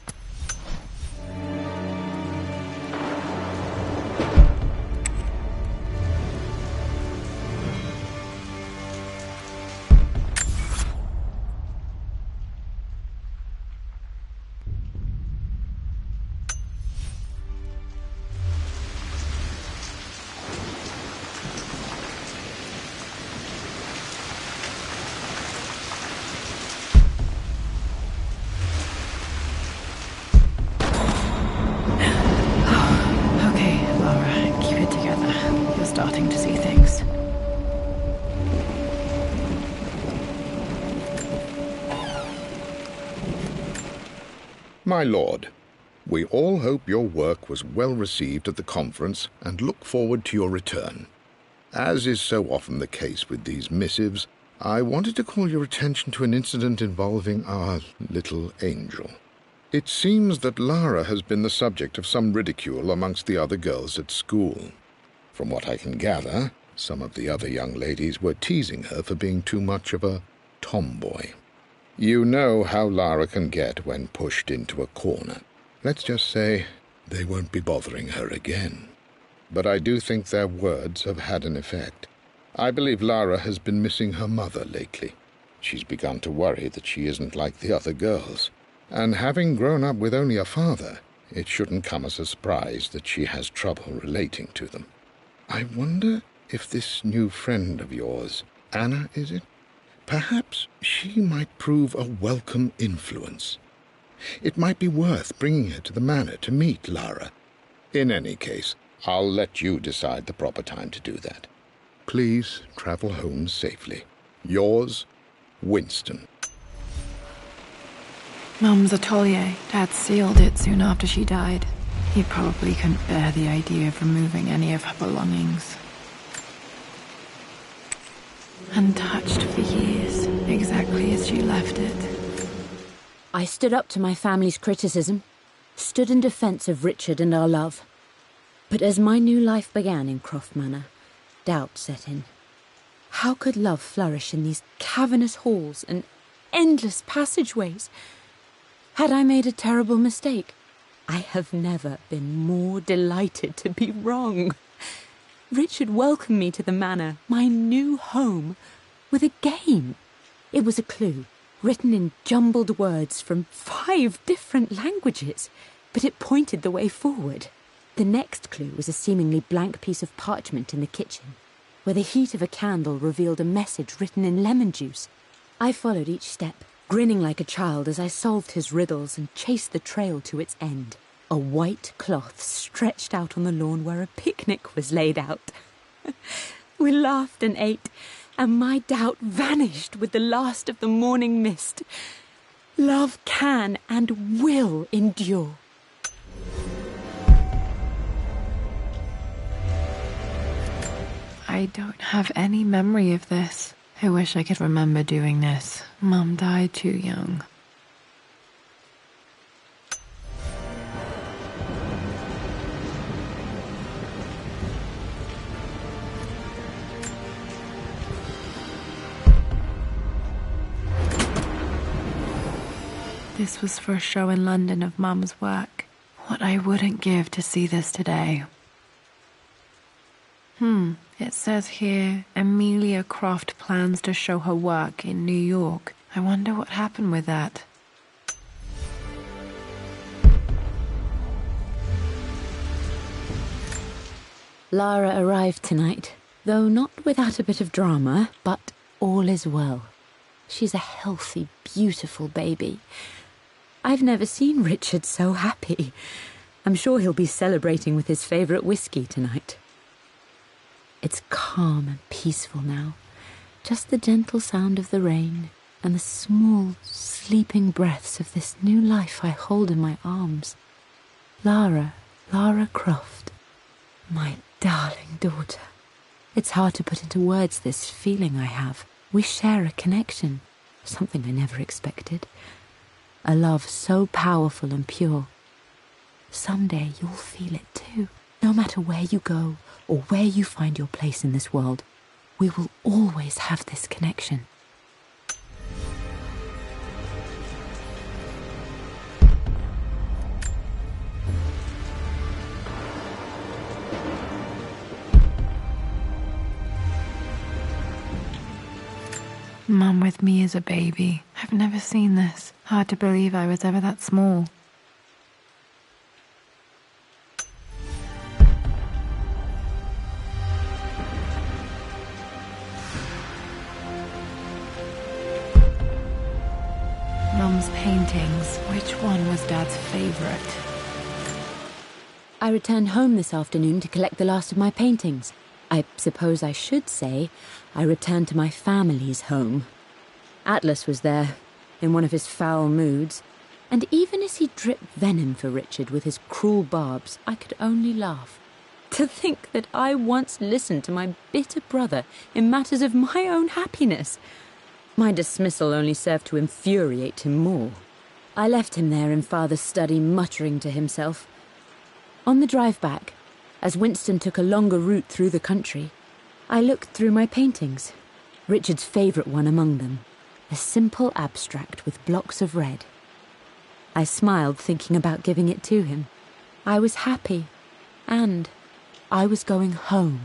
My lord, we all hope your work was well received at the conference and look forward to your return. As is so often the case with these missives, I wanted to call your attention to an incident involving our little angel. It seems that Lara has been the subject of some ridicule amongst the other girls at school. From what I can gather, some of the other young ladies were teasing her for being too much of a tomboy. You know how Lara can get when pushed into a corner. Let's just say they won't be bothering her again. But I do think their words have had an effect. I believe Lara has been missing her mother lately. She's begun to worry that she isn't like the other girls. And having grown up with only a father, it shouldn't come as a surprise that she has trouble relating to them. I wonder if this new friend of yours, Anna, is it? Perhaps she might prove a welcome influence. It might be worth bringing her to the manor to meet Lara. In any case, I'll let you decide the proper time to do that. Please travel home safely. Yours, Winston. Mum's atelier. Dad sealed it soon after she died. He probably couldn't bear the idea of removing any of her belongings. Untouched for years, exactly as she left it. I stood up to my family's criticism, stood in defence of Richard and our love. But as my new life began in Croft Manor, doubt set in. How could love flourish in these cavernous halls and endless passageways? Had I made a terrible mistake? I have never been more delighted to be wrong. Richard welcomed me to the manor, my new home, with a game. It was a clue, written in jumbled words from 5 different languages, but it pointed the way forward. The next clue was a seemingly blank piece of parchment in the kitchen, where the heat of a candle revealed a message written in lemon juice. I followed each step, grinning like a child as I solved his riddles and chased the trail to its end. A white cloth stretched out on the lawn where a picnic was laid out. We laughed and ate, and my doubt vanished with the last of the morning mist. Love can and will endure. I don't have any memory of this. I wish I could remember doing this. Mum died too young. This was for a show in London of Mum's work. What I wouldn't give to see this today. It says here, Amelia Croft plans to show her work in New York. I wonder what happened with that. Lara arrived tonight, though not without a bit of drama, but all is well. She's a healthy, beautiful baby. I've never seen Richard so happy. I'm sure he'll be celebrating with his favourite whiskey tonight. It's calm and peaceful now. Just the gentle sound of the rain and the small, sleeping breaths of this new life I hold in my arms. Lara Croft, my darling daughter. It's hard to put into words this feeling I have. We share a connection, something I never expected. A love so powerful and pure. Someday you'll feel it too. No matter where you go or where you find your place in this world, we will always have this connection. Mum with me as a baby. I've never seen this. Hard to believe I was ever that small. Mum's paintings. Which one was Dad's favourite? I returned home this afternoon to collect the last of my paintings. I suppose I should say I returned to my family's home. Atlas was there, in one of his foul moods. And even as he dripped venom for Richard with his cruel barbs, I could only laugh. To think that I once listened to my bitter brother in matters of my own happiness. My dismissal only served to infuriate him more. I left him there in Father's study, muttering to himself. On the drive back, as Winston took a longer route through the country, I looked through my paintings, Richard's favourite one among them, a simple abstract with blocks of red. I smiled, thinking about giving it to him. I was happy, and I was going home.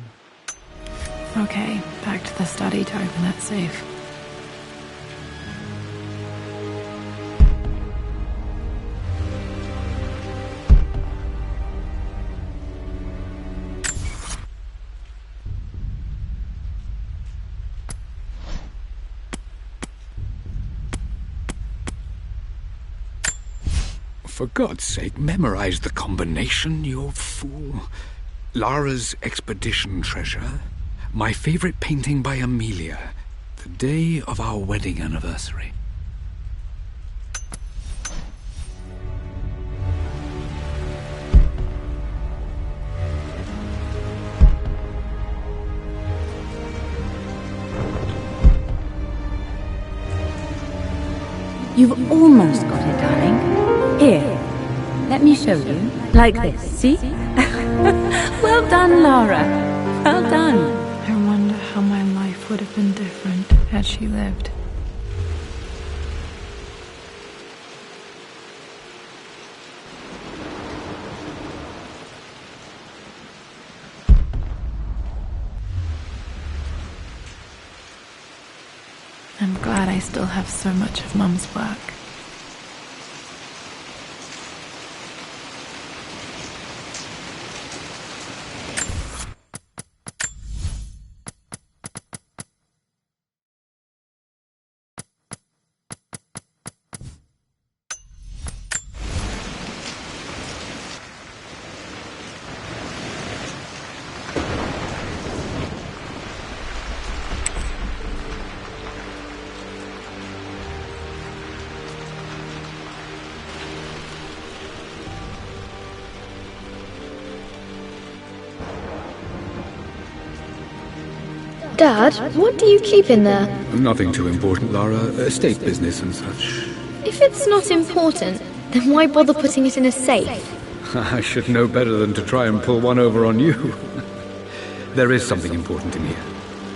Okay, back to the study to open that safe. For God's sake, memorize the combination, you fool. Lara's expedition treasure, my favourite painting by Amelia, the day of our wedding anniversary. You've almost got it, darling. Here, let me show you. Like this, see? Well done, Lara. Well done. I wonder how my life would have been different had she lived. I'm glad I still have so much of Mum's work. Dad, what do you keep in there? Nothing too important, Lara. Estate business and such. If it's not important, then why bother putting it in a safe? I should know better than to try and pull one over on you. There is something important in here.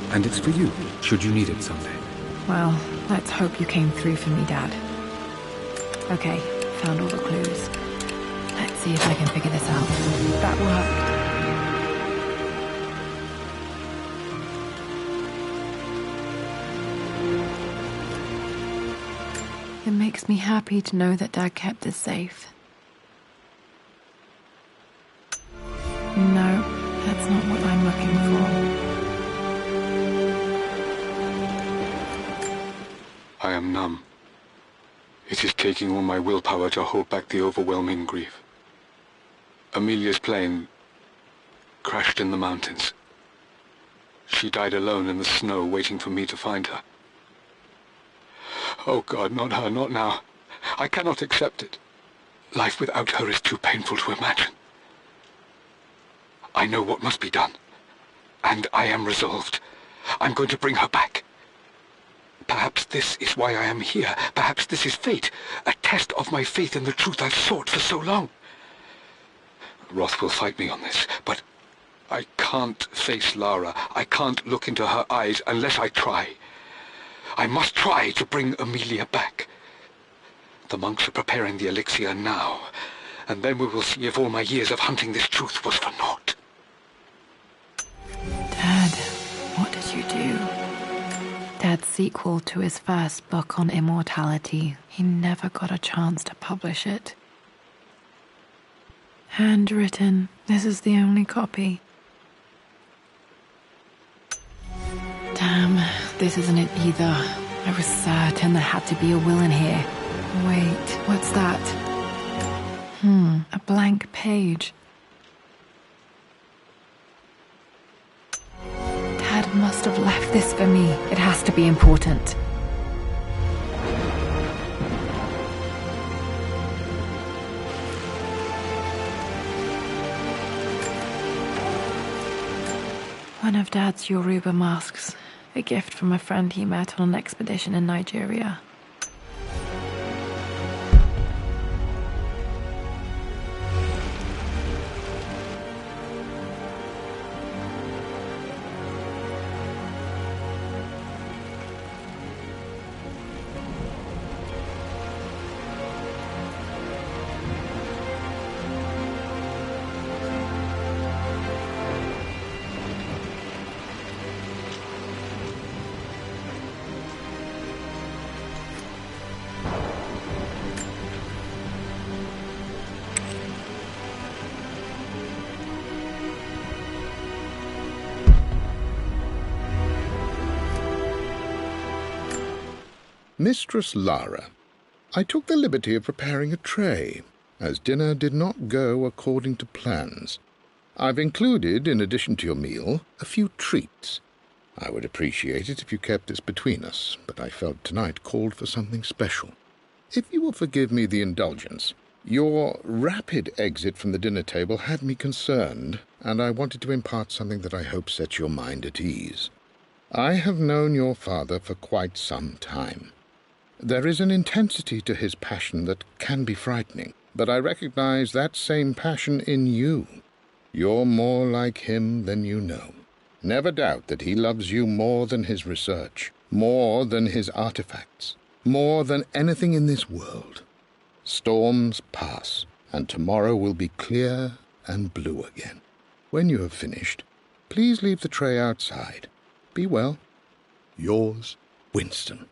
And it's for you, should you need it someday. Well, let's hope you came through for me, Dad. Okay, found all the clues. Let's see if I can figure this out. That worked. It makes me happy to know that Dad kept this safe. No, that's not what I'm looking for. I am numb. It is taking all my willpower to hold back the overwhelming grief. Amelia's plane crashed in the mountains. She died alone in the snow, waiting for me to find her. Oh God, not her, not now. I cannot accept it. Life without her is too painful to imagine. I know what must be done, and I am resolved. I'm going to bring her back. Perhaps this is why I am here. Perhaps this is fate, a test of my faith in the truth I've sought for so long. Roth will fight me on this, but I can't face Lara. I can't look into her eyes unless I try. I must try to bring Amelia back. The monks are preparing the elixir now, and then we will see if all my years of hunting this truth was for naught. Dad, what did you do? Dad's sequel to his first book on immortality. He never got a chance to publish it. Handwritten. This is the only copy. Damn, this isn't it either. I was certain there had to be a will in here. Wait, what's that? A blank page. Dad must have left this for me. It has to be important. One of Dad's Yoruba masks. A gift from a friend he met on an expedition in Nigeria. Mistress Lara, I took the liberty of preparing a tray, as dinner did not go according to plans. I've included, in addition to your meal, a few treats. I would appreciate it if you kept this between us, but I felt tonight called for something special. If you will forgive me the indulgence, your rapid exit from the dinner table had me concerned, and I wanted to impart something that I hope sets your mind at ease. I have known your father for quite some time. There is an intensity to his passion that can be frightening, but I recognize that same passion in you. You're more like him than you know. Never doubt that he loves you more than his research, more than his artifacts, more than anything in this world. Storms pass, and tomorrow will be clear and blue again. When you have finished, please leave the tray outside. Be well. Yours, Winston.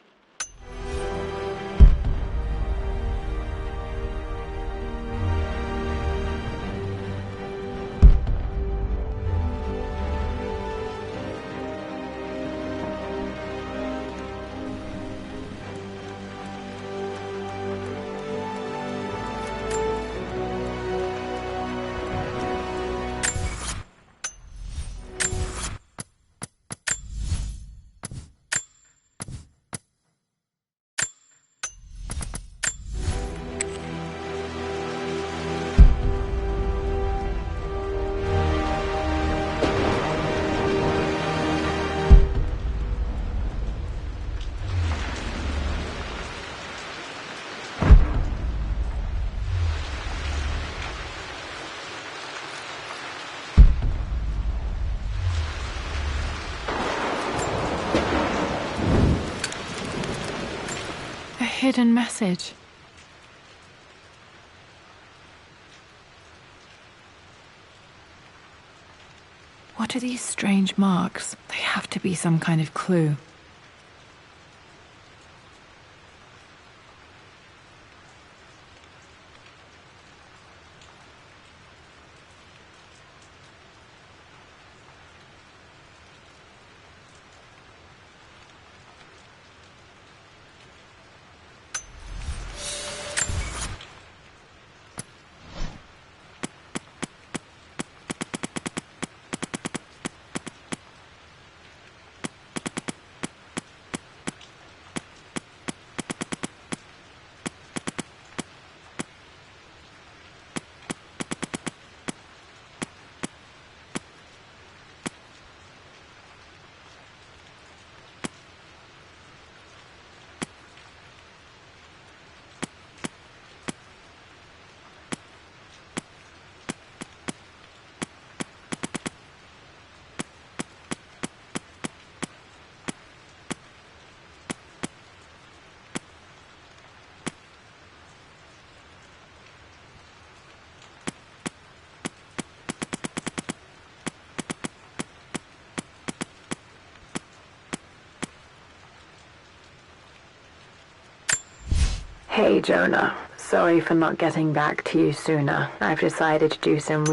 Hidden message. What are these strange marks? They have to be some kind of clue. Hey Jonah, sorry for not getting back to you sooner. I've decided to do some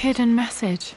hidden message.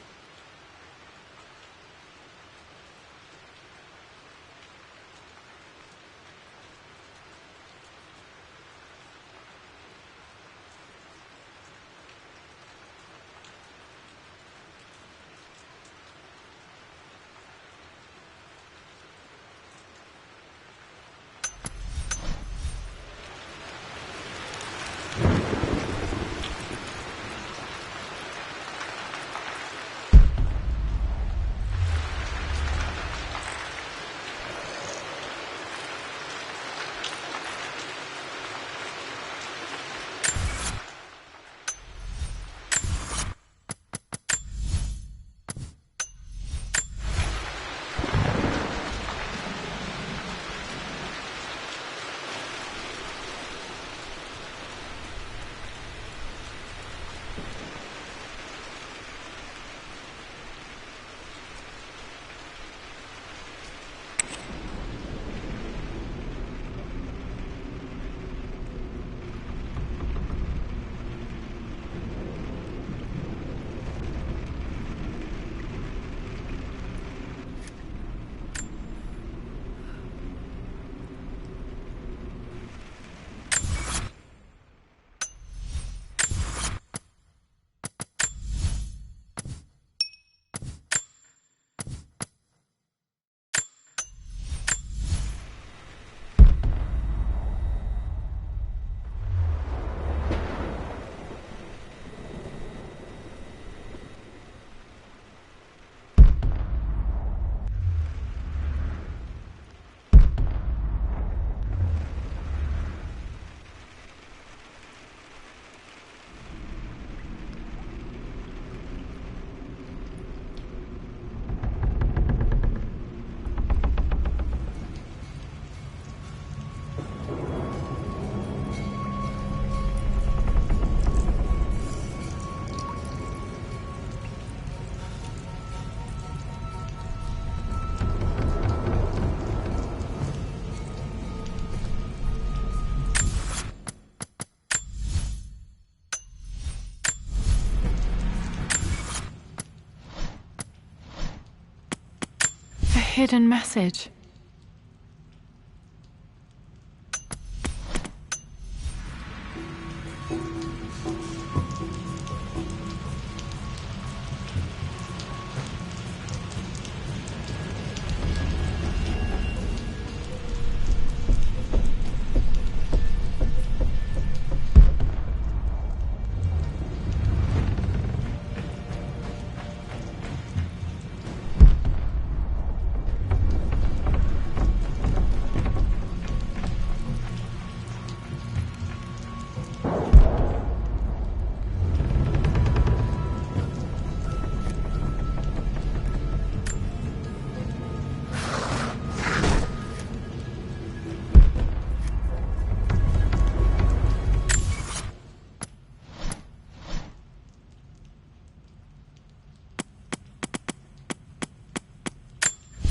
Hidden message.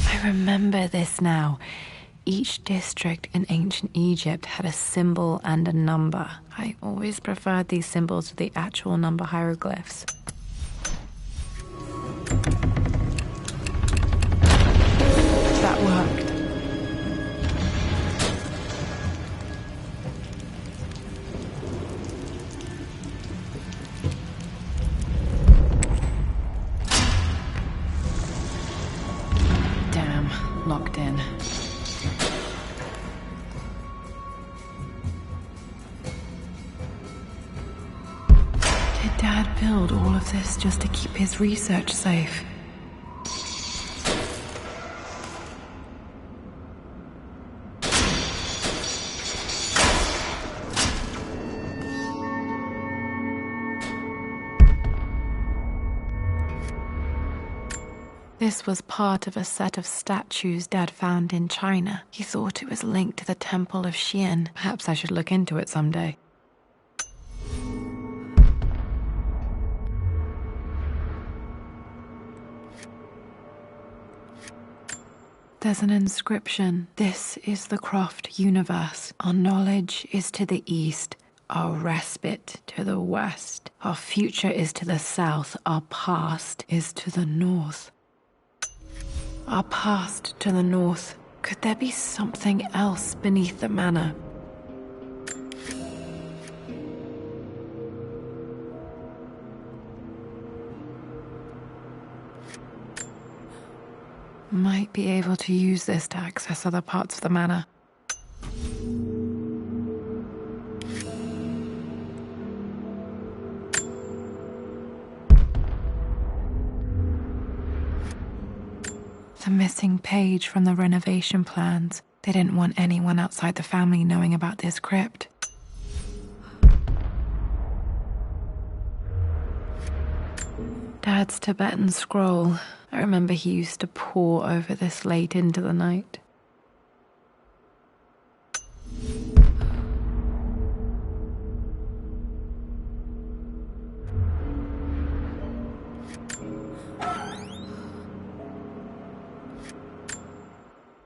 I remember this now. Each district in ancient Egypt had a symbol and a number. I always preferred these symbols to the actual number hieroglyphs. That worked. Damn, locked in. Did Dad build all of this just to keep his research safe? This was part of a set of statues Dad found in China. He thought it was linked to the Temple of Xi'an. Perhaps I should look into it someday. There's an inscription. This is the Croft universe. Our knowledge is to the east. Our respite to the west. Our future is to the south. Our past is to the north. Our past to the north. Could there be something else beneath the manor? Might be able to use this to access other parts of the manor. The missing page from the renovation plans. They didn't want anyone outside the family knowing about this crypt. Dad's Tibetan scroll. I remember he used to pore over this late into the night.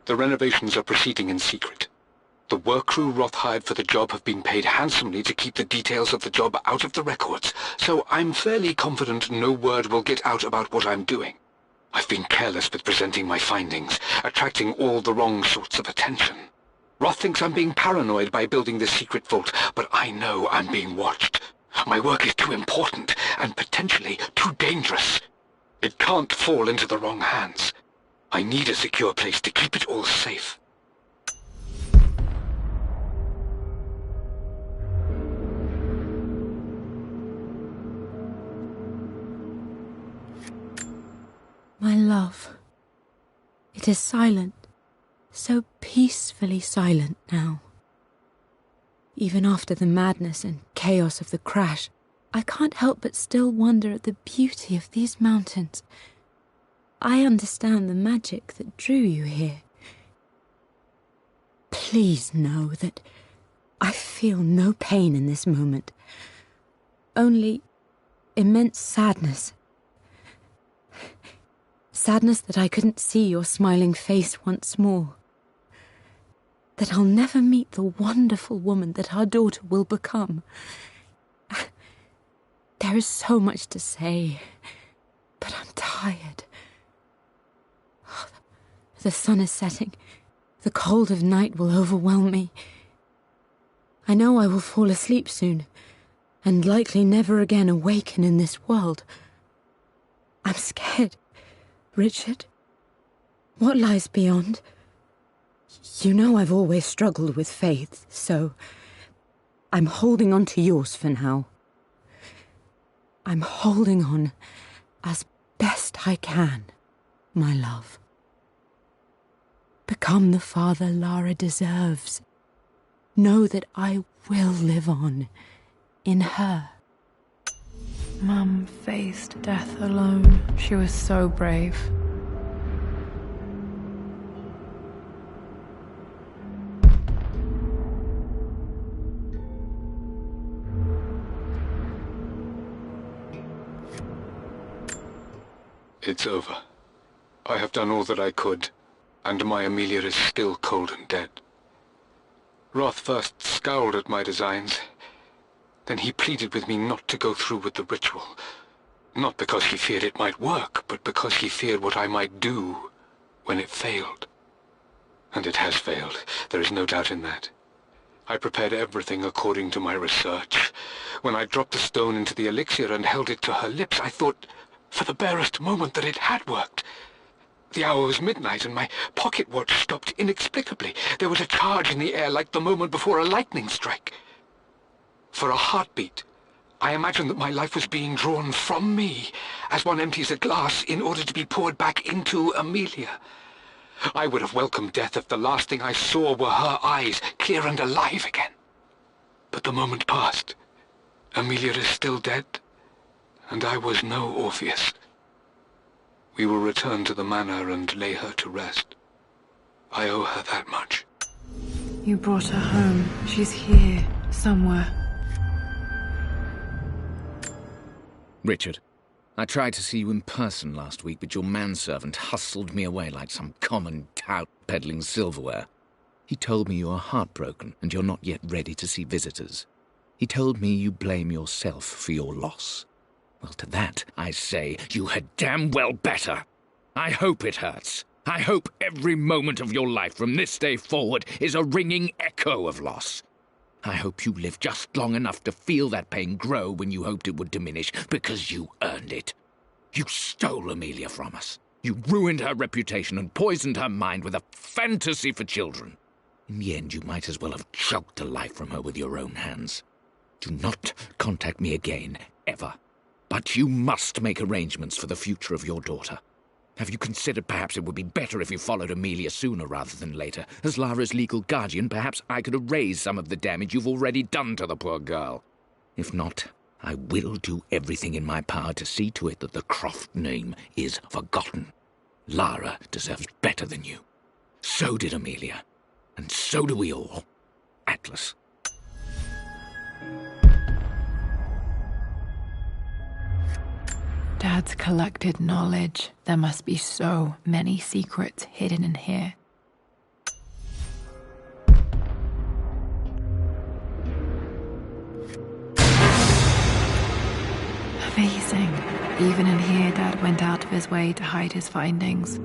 The renovations are proceeding in secret. The work crew Roth hired for the job have been paid handsomely to keep the details of the job out of the records, so I'm fairly confident no word will get out about what I'm doing. I've been careless with presenting my findings, attracting all the wrong sorts of attention. Roth thinks I'm being paranoid by building this secret vault, but I know I'm being watched. My work is too important and potentially too dangerous. It can't fall into the wrong hands. I need a secure place to keep it all safe. My love, it is silent, so peacefully silent now. Even after the madness and chaos of the crash, I can't help but still wonder at the beauty of these mountains. I understand the magic that drew you here. Please know that I feel no pain in this moment, only immense sadness. Sadness that I couldn't see your smiling face once more. That I'll never meet the wonderful woman that our daughter will become. There is so much to say, but I'm tired. The sun is setting. The cold of night will overwhelm me. I know I will fall asleep soon, and likely never again awaken in this world. I'm scared. Richard, what lies beyond? You know I've always struggled with faith, so I'm holding on to yours for now. I'm holding on as best I can, my love. Become the father Lara deserves. Know that I will live on in her. Mum faced death alone. She was so brave. It's over. I have done all that I could, and my Amelia is still cold and dead. Roth first scowled at my designs. Then he pleaded with me not to go through with the ritual. Not because he feared it might work, but because he feared what I might do when it failed. And it has failed. There is no doubt in that. I prepared everything according to my research. When I dropped the stone into the elixir and held it to her lips, I thought for the barest moment that it had worked. The hour was midnight, and my pocket watch stopped inexplicably. There was a charge in the air like the moment before a lightning strike. For a heartbeat, I imagined that my life was being drawn from me, as one empties a glass in order to be poured back into Amelia. I would have welcomed death if the last thing I saw were her eyes, clear and alive again. But the moment passed. Amelia is still dead, and I was no Orpheus. We will return to the manor and lay her to rest. I owe her that much. You brought her home. She's here, somewhere. Richard, I tried to see you in person last week, but your manservant hustled me away like some common tout peddling silverware. He told me you are heartbroken and you're not yet ready to see visitors. He told me you blame yourself for your loss. Well, to that I say you had damn well better. I hope it hurts. I hope every moment of your life from this day forward is a ringing echo of loss. I hope you live just long enough to feel that pain grow when you hoped it would diminish, because you earned it. You stole Amelia from us. You ruined her reputation and poisoned her mind with a fantasy for children. In the end, you might as well have choked the life from her with your own hands. Do not contact me again, ever. But you must make arrangements for the future of your daughter. Have you considered perhaps it would be better if you followed Amelia sooner rather than later? As Lara's legal guardian, perhaps I could erase some of the damage you've already done to the poor girl. If not, I will do everything in my power to see to it that the Croft name is forgotten. Lara deserves better than you. So did Amelia. And so do we all. Atlas. Dad's collected knowledge. There must be so many secrets hidden in here. Amazing. Even in here, Dad went out of his way to hide his findings.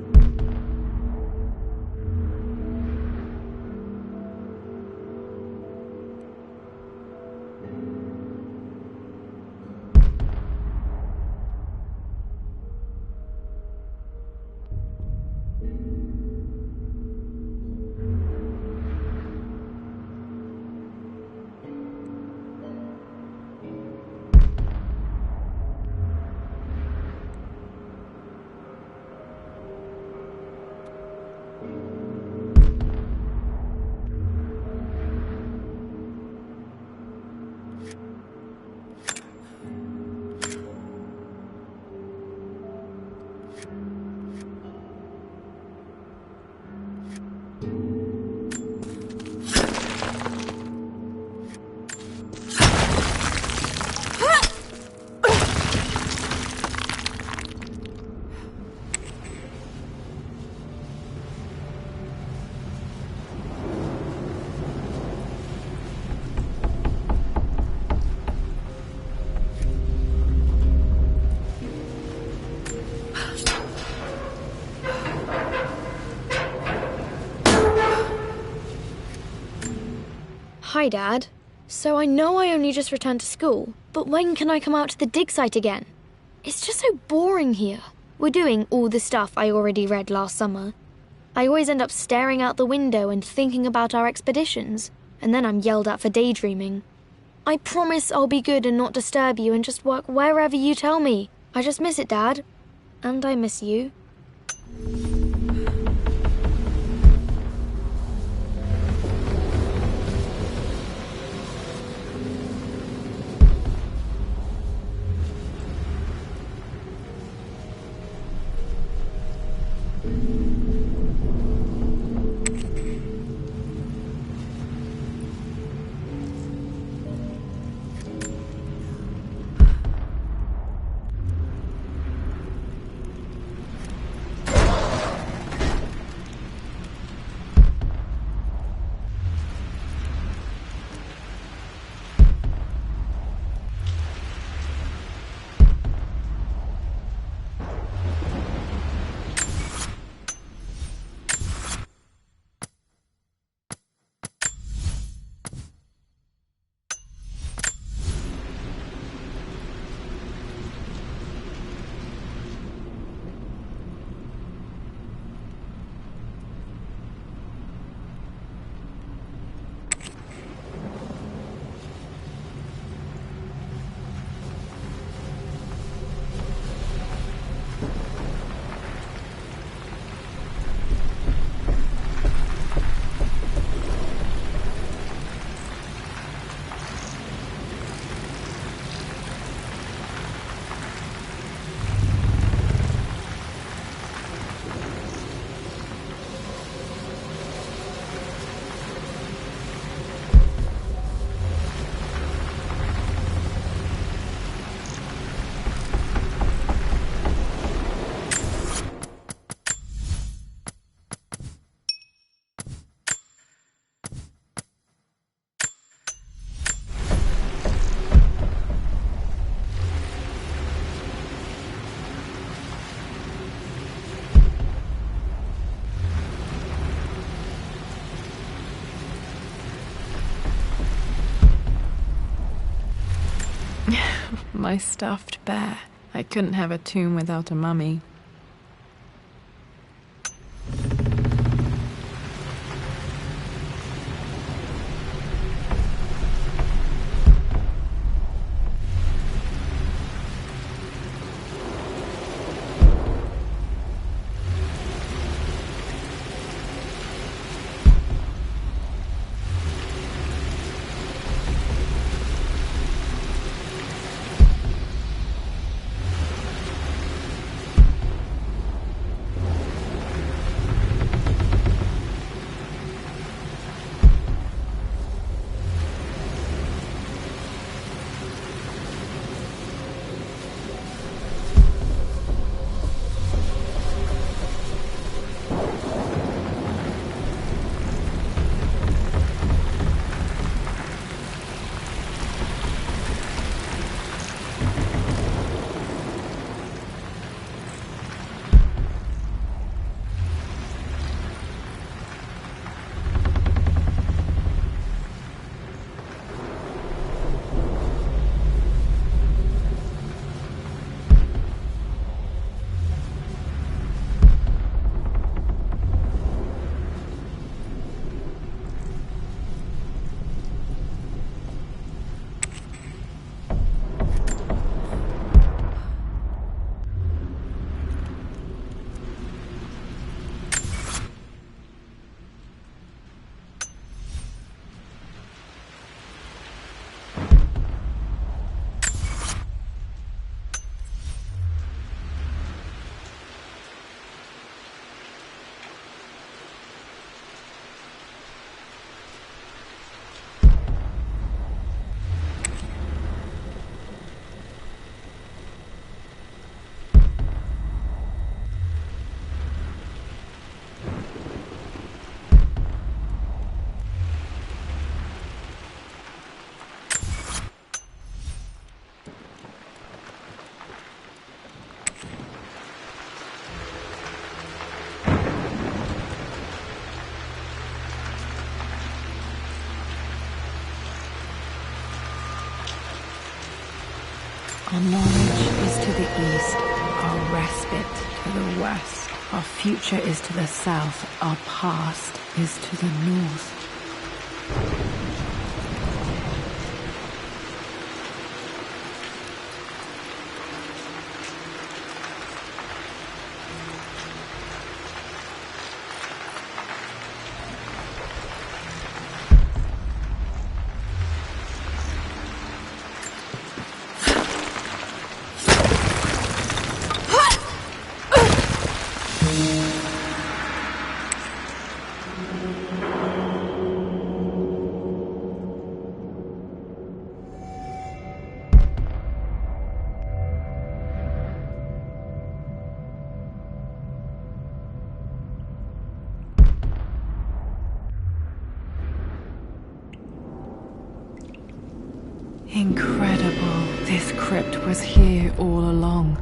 Hi, Dad. So I know I only just returned to school, but when can I come out to the dig site again? It's just so boring here. We're doing all the stuff I already read last summer. I always end up staring out the window and thinking about our expeditions, and then I'm yelled at for daydreaming. I promise I'll be good and not disturb you and just work wherever you tell me. I just miss it, Dad. And I miss you. my stuffed bear. I couldn't have a tomb without a mummy. Our knowledge is to the east, our respite to the west. Our future is to the south, our past is to the north. Incredible. This crypt was here all along.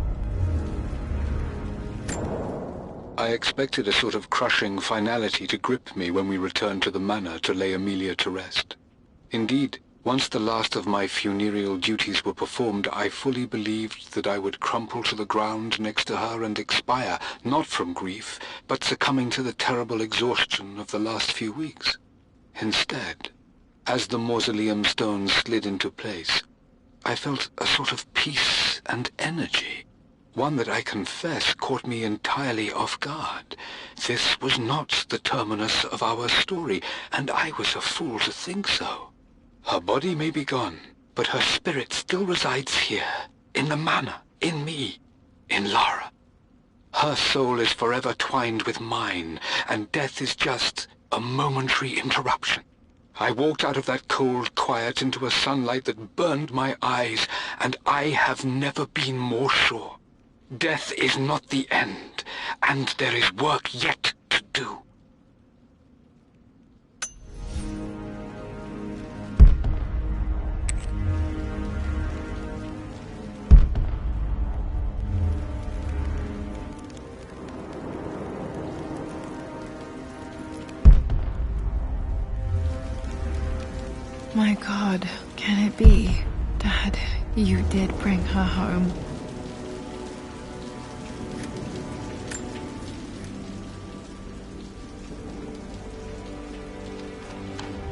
I expected a sort of crushing finality to grip me when we returned to the manor to lay Amelia to rest. Indeed, once the last of my funereal duties were performed, I fully believed that I would crumple to the ground next to her and expire, not from grief, but succumbing to the terrible exhaustion of the last few weeks. Instead, as the mausoleum stones slid into place, I felt a sort of peace and energy, one that I confess caught me entirely off guard. This was not the terminus of our story, and I was a fool to think so. Her body may be gone, but her spirit still resides here, in the manor, in me, in Lara. Her soul is forever twined with mine, and death is just a momentary interruption. I walked out of that cold quiet into a sunlight that burned my eyes, and I have never been more sure. Death is not the end, and there is work yet to do. My God, can it be? Dad, you did bring her home.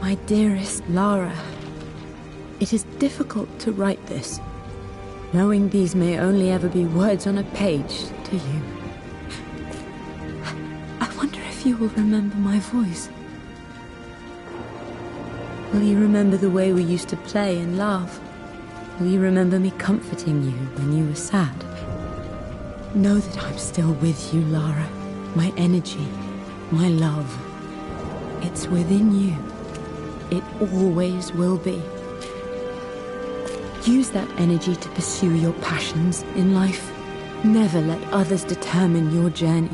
My dearest Lara, it is difficult to write this, knowing these may only ever be words on a page to you. I wonder if you will remember my voice. Will you remember the way we used to play and laugh? Will you remember me comforting you when you were sad? Know that I'm still with you, Lara. My energy, my love. It's within you. It always will be. Use that energy to pursue your passions in life. Never let others determine your journey.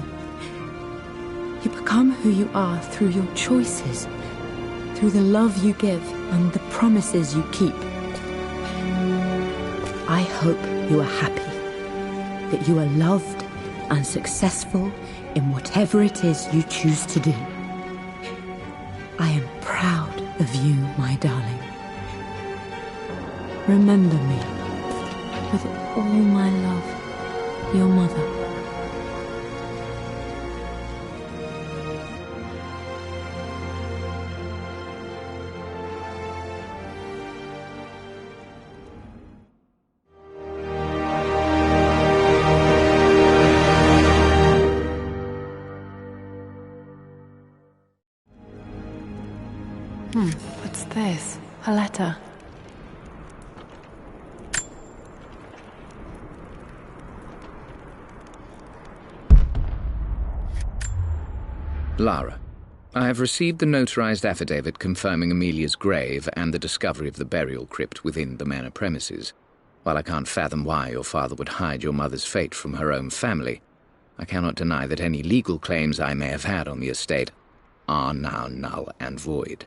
You become who you are through your choices, through the love you give and the promises you keep. I hope you are happy, that you are loved and successful in whatever it is you choose to do. I am proud of you, my darling. Remember me, with all my love, your mother. What's this? A letter. Lara, I have received the notarized affidavit confirming Amelia's grave and the discovery of the burial crypt within the manor premises. While I can't fathom why your father would hide your mother's fate from her own family, I cannot deny that any legal claims I may have had on the estate are now null and void.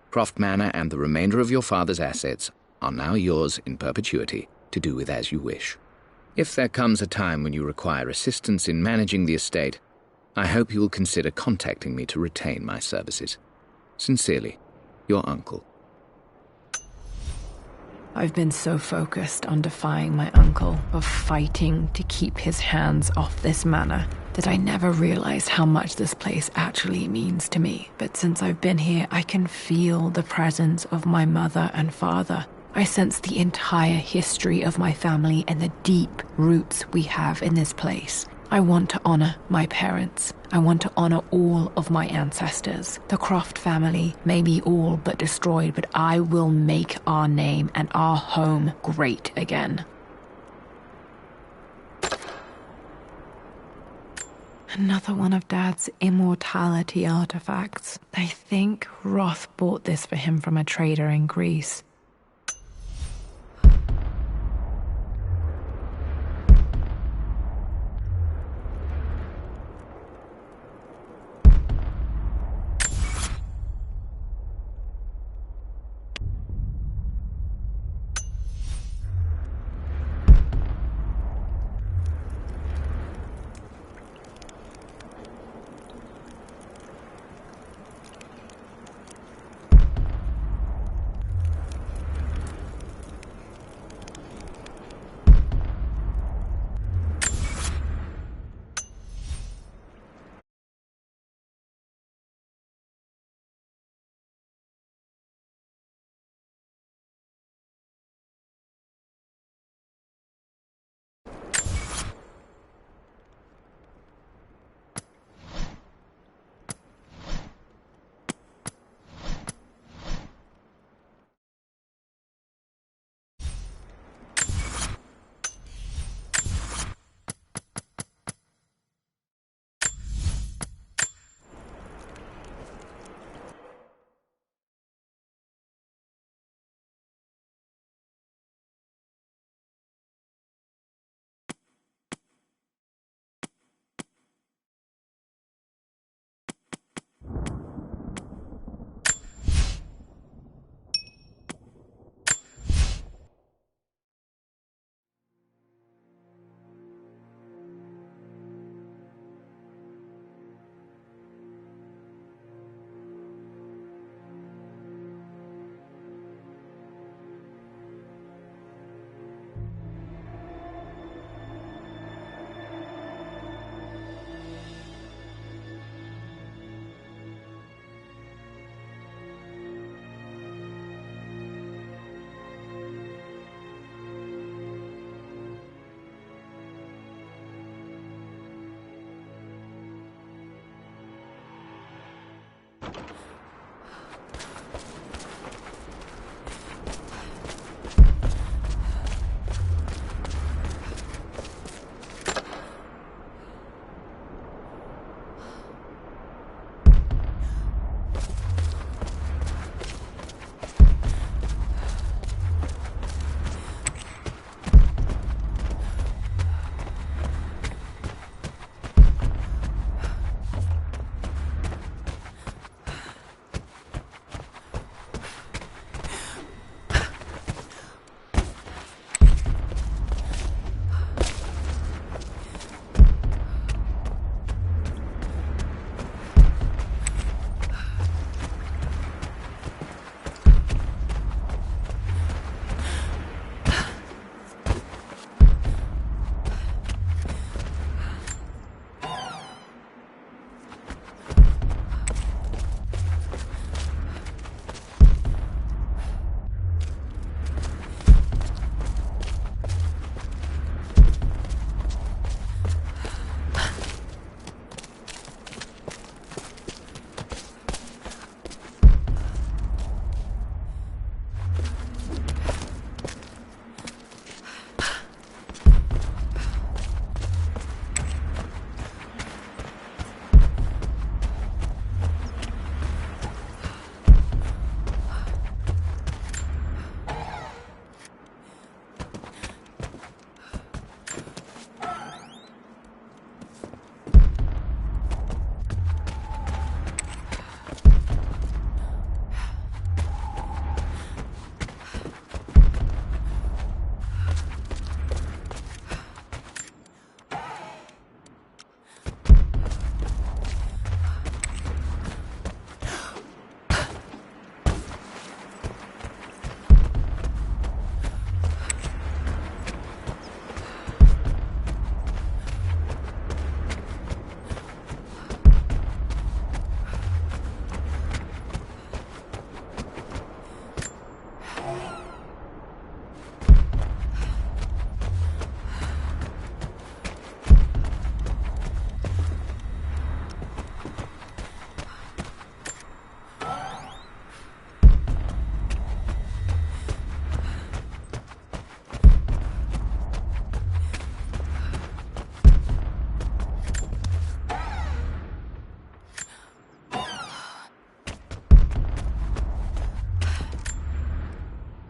Croft Manor and the remainder of your father's assets are now yours in perpetuity to do with as you wish. If there comes a time when you require assistance in managing the estate, I hope you will consider contacting me to retain my services. Sincerely, your uncle. I've been so focused on defying my uncle, of fighting to keep his hands off this manor, that I never realized how much this place actually means to me. But since I've been here, I can feel the presence of my mother and father. I sense the entire history of my family and the deep roots we have in this place. I want to honor my parents. I want to honor all of my ancestors. The Croft family may be all but destroyed, but I will make our name and our home great again. Another one of Dad's immortality artifacts. I think Roth bought this for him from a trader in Greece.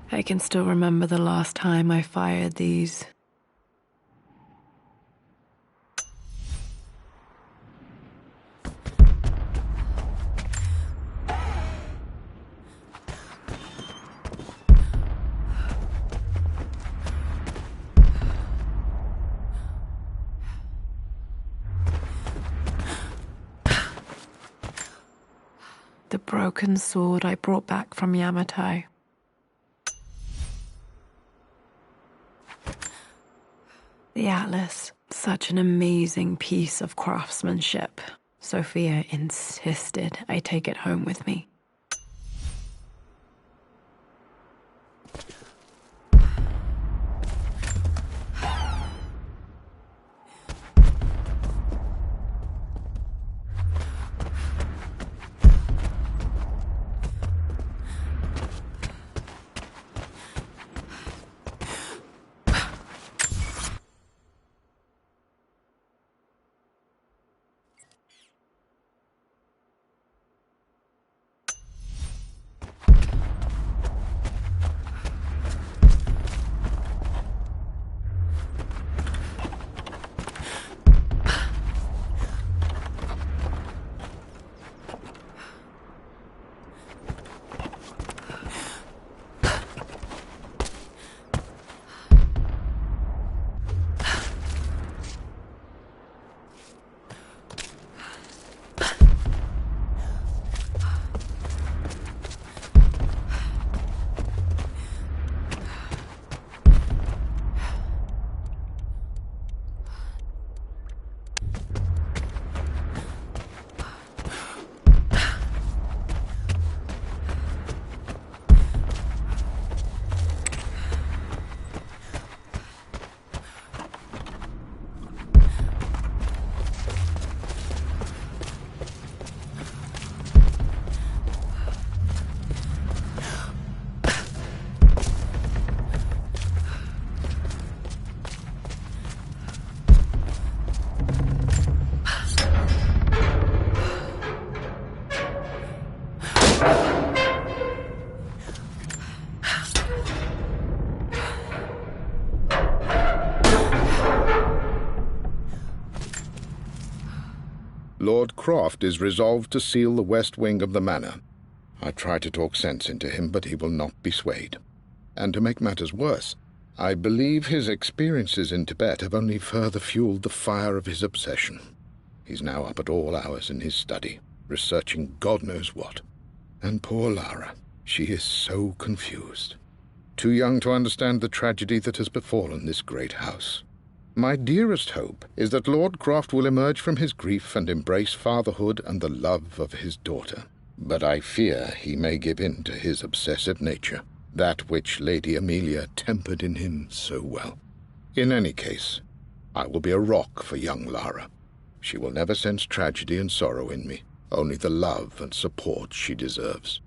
I can still remember the last time I fired these. The broken sword I brought back from Yamatai. The atlas, such an amazing piece of craftsmanship. Sophia insisted I take it home with me. Lord Croft is resolved to seal the west wing of the manor. I try to talk sense into him, but he will not be swayed. And to make matters worse, I believe his experiences in Tibet have only further fueled the fire of his obsession. He's now up at all hours in his study, researching God knows what. And poor Lara, she is so confused. Too young to understand the tragedy that has befallen this great house. My dearest hope is that Lord Croft will emerge from his grief and embrace fatherhood and the love of his daughter. But I fear he may give in to his obsessive nature, that which Lady Amelia tempered in him so well. In any case, I will be a rock for young Lara. She will never sense tragedy and sorrow in me, only the love and support she deserves.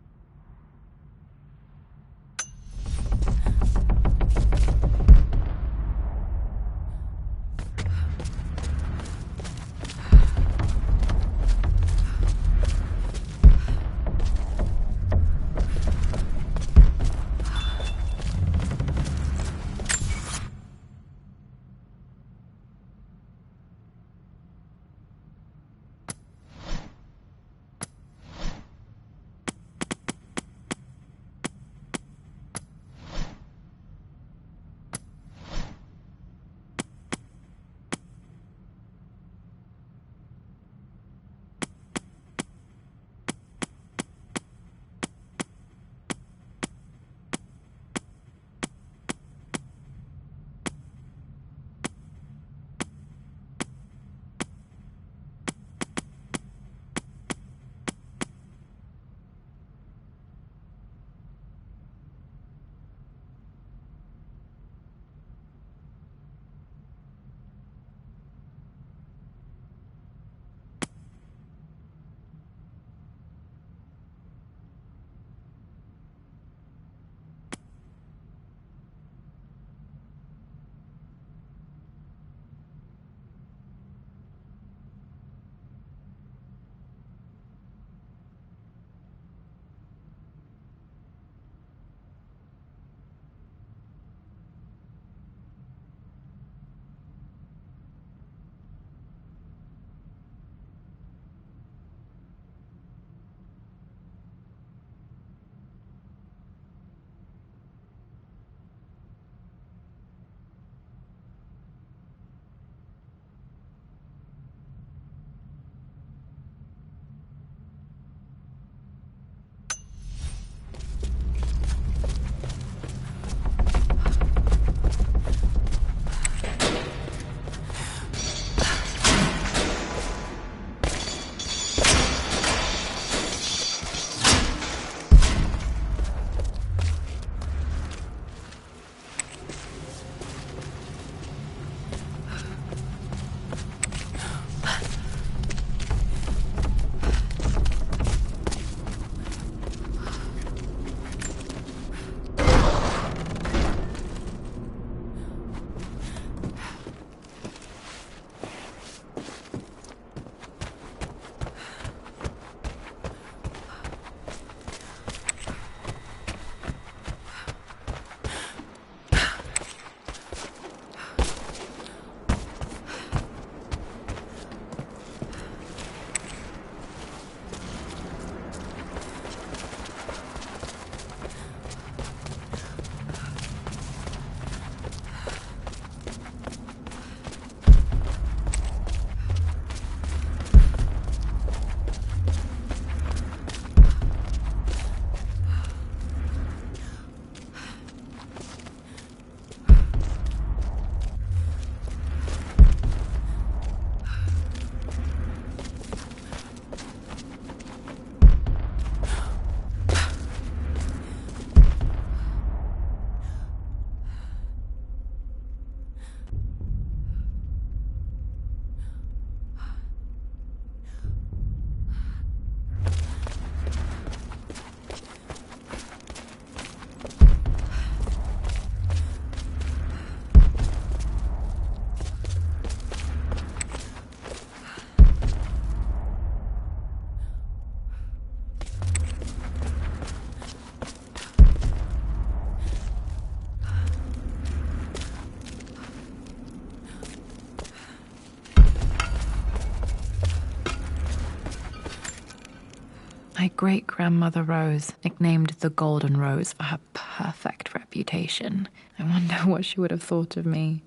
My great-grandmother Rose nicknamed the Golden Rose for her perfect reputation. I wonder what she would have thought of me.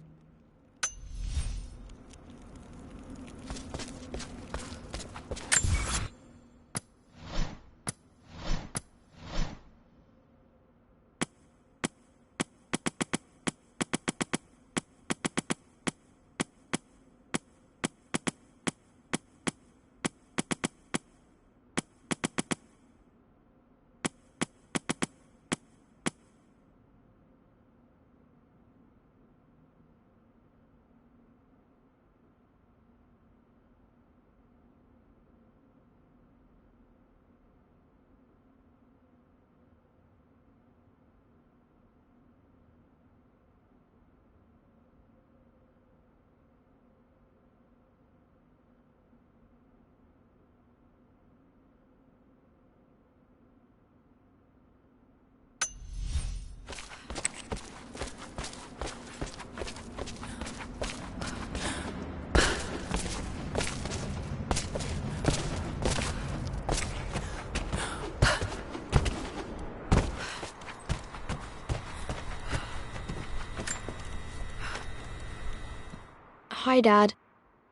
Hi, Dad.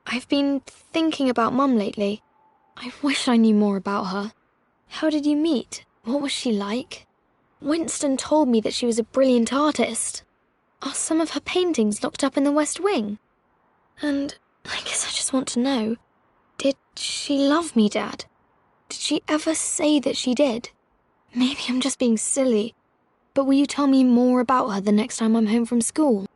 I've been thinking about Mum lately. I wish I knew more about her. How did you meet? What was she like? Winston told me that she was a brilliant artist. Are some of her paintings locked up in the West Wing? And I guess I just want to know, did she love me, Dad? Did she ever say that she did? Maybe I'm just being silly, but will you tell me more about her the next time I'm home from school?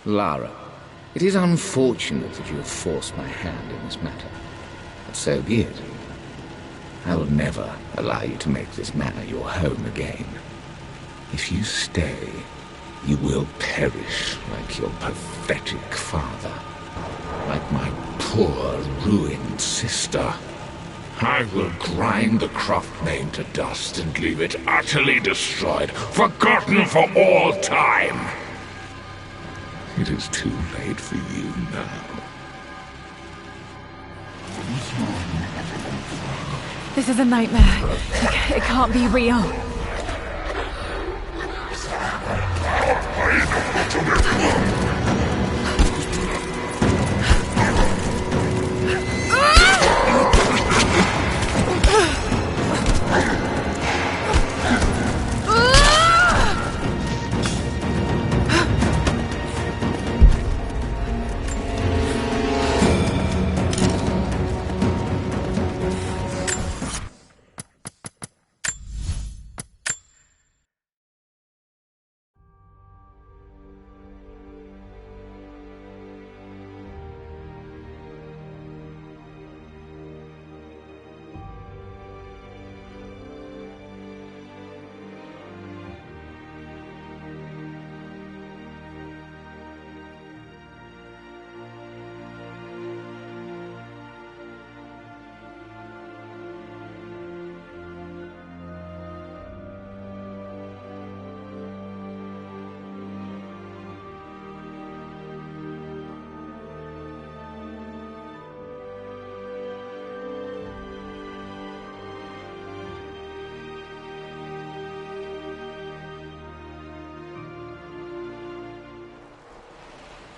Lara, it is unfortunate that you have forced my hand in this matter, but so be it. I will never allow you to make this manor your home again. If you stay, you will perish like your pathetic father, like my poor, ruined sister. I will grind the Croft name to dust and leave it utterly destroyed, forgotten for all time. It is too late for you now. This is a nightmare. It can't be real.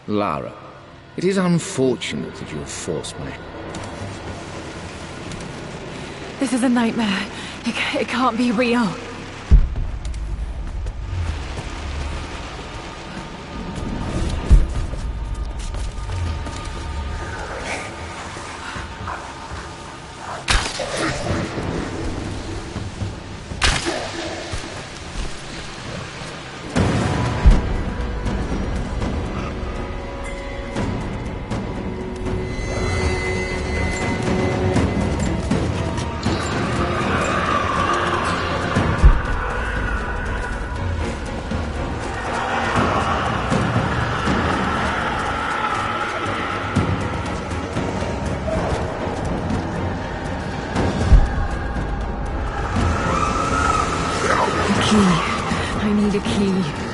Lara, it is unfortunate that you have forced my... This is a nightmare. It can't be real. key. I need a key.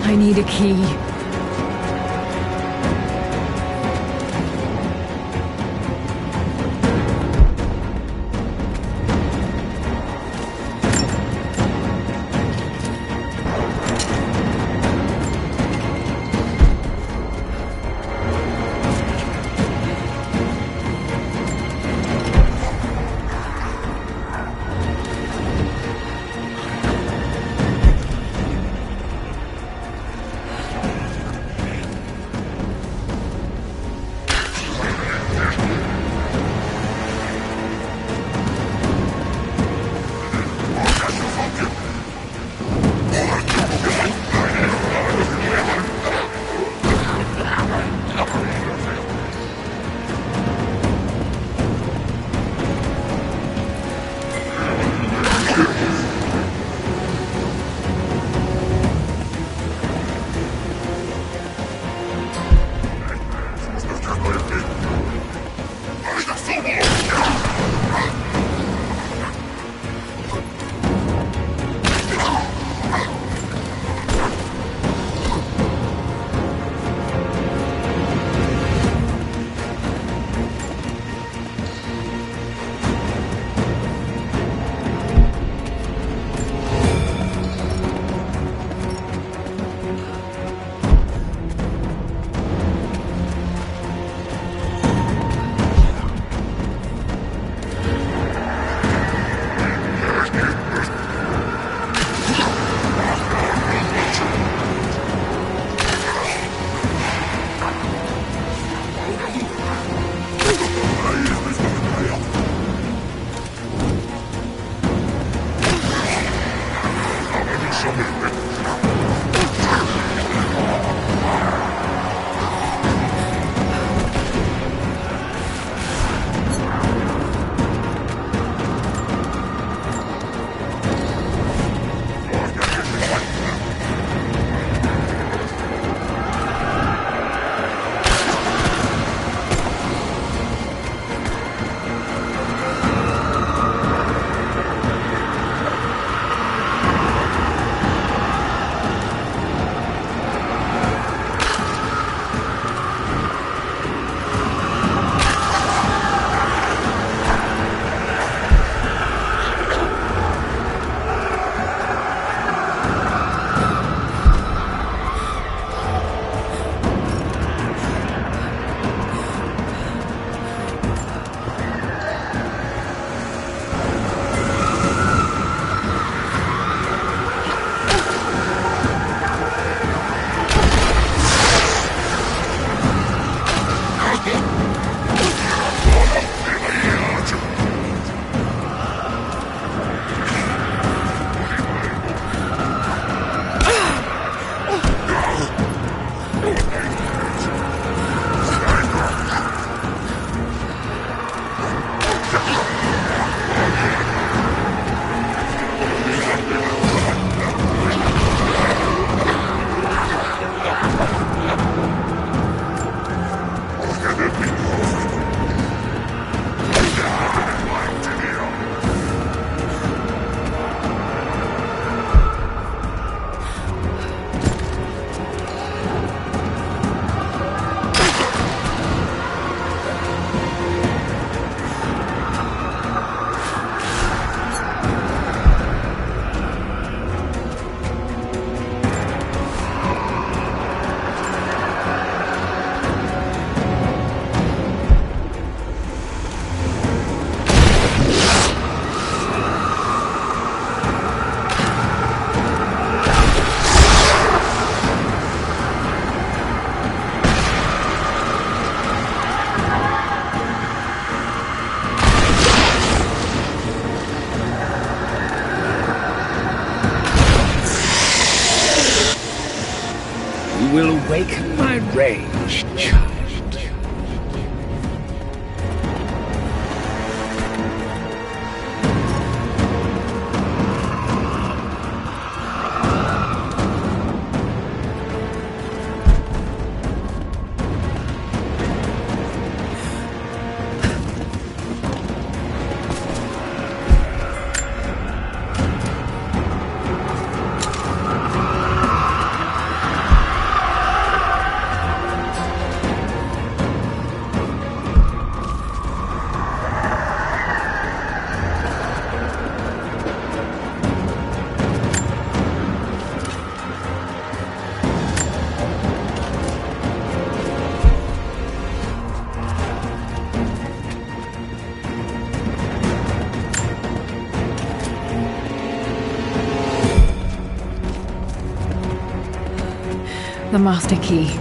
I need a key. awaken my rage, child. The master key.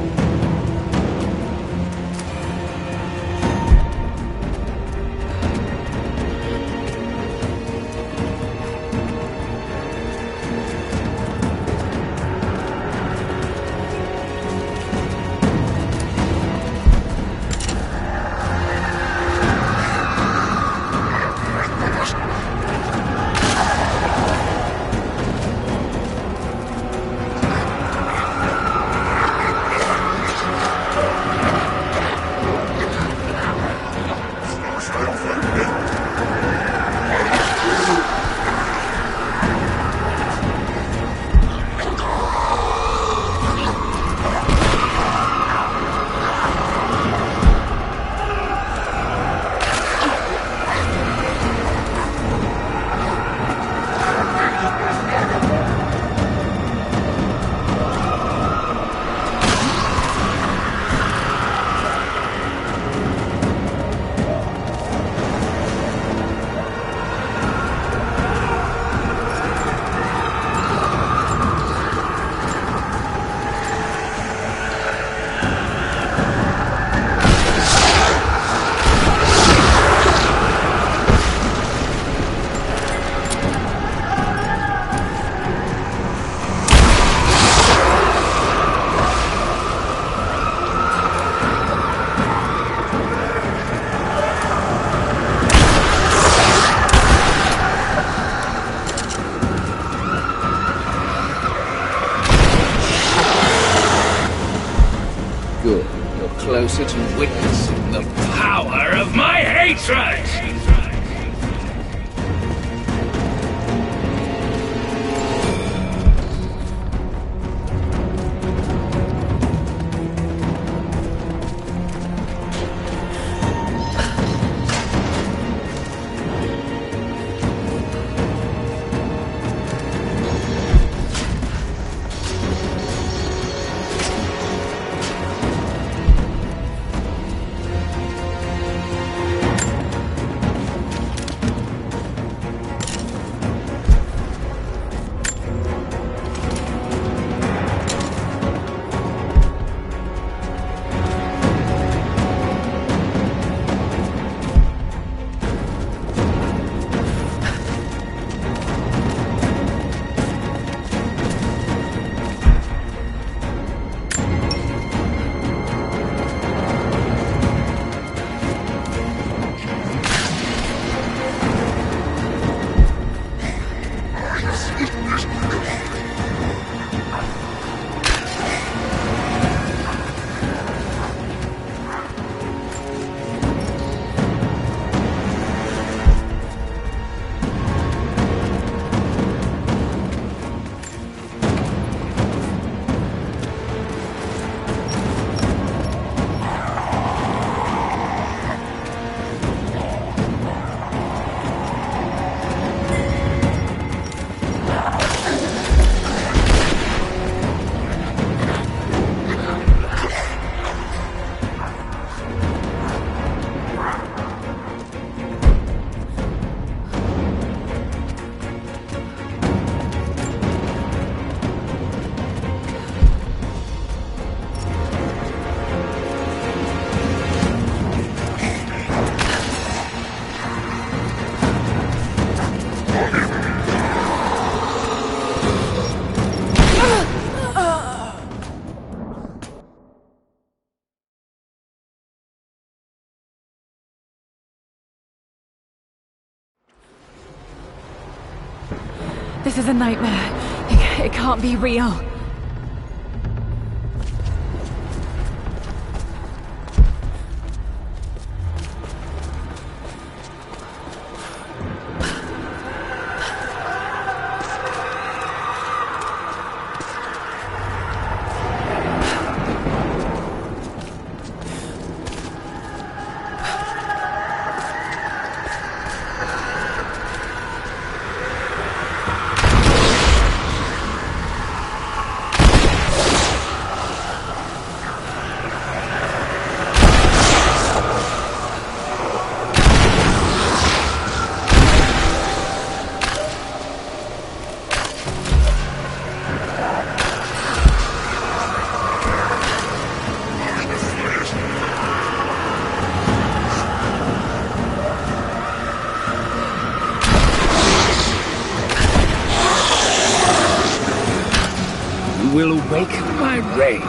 Good. You're closer to witnessing the power of my hatred! This is a nightmare. It can't be real. Will awaken my rage,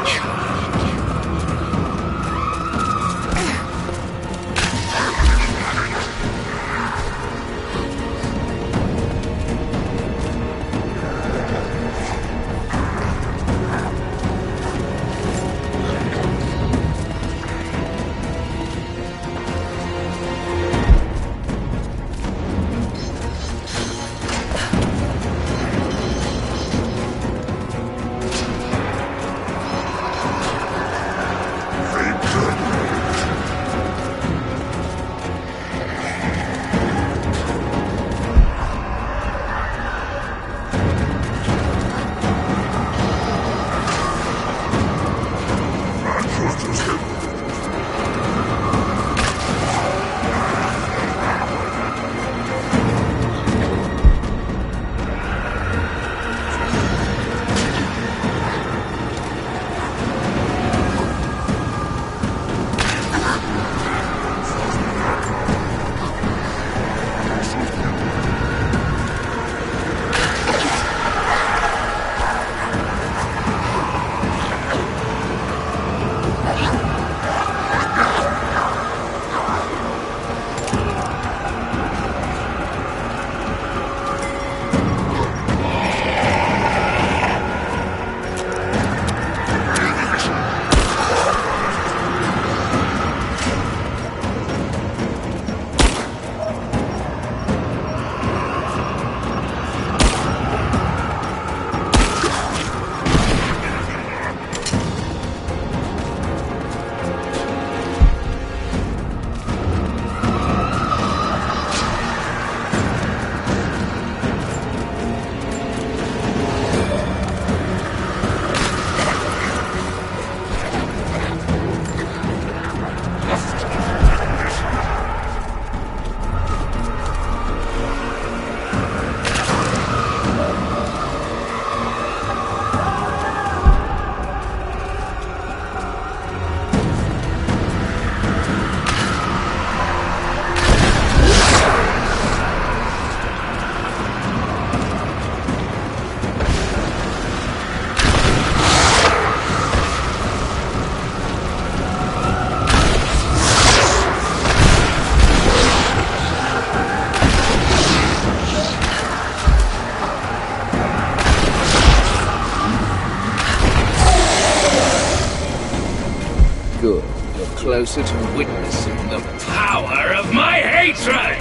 child. Good. You're closer to witnessing the power of my hatred!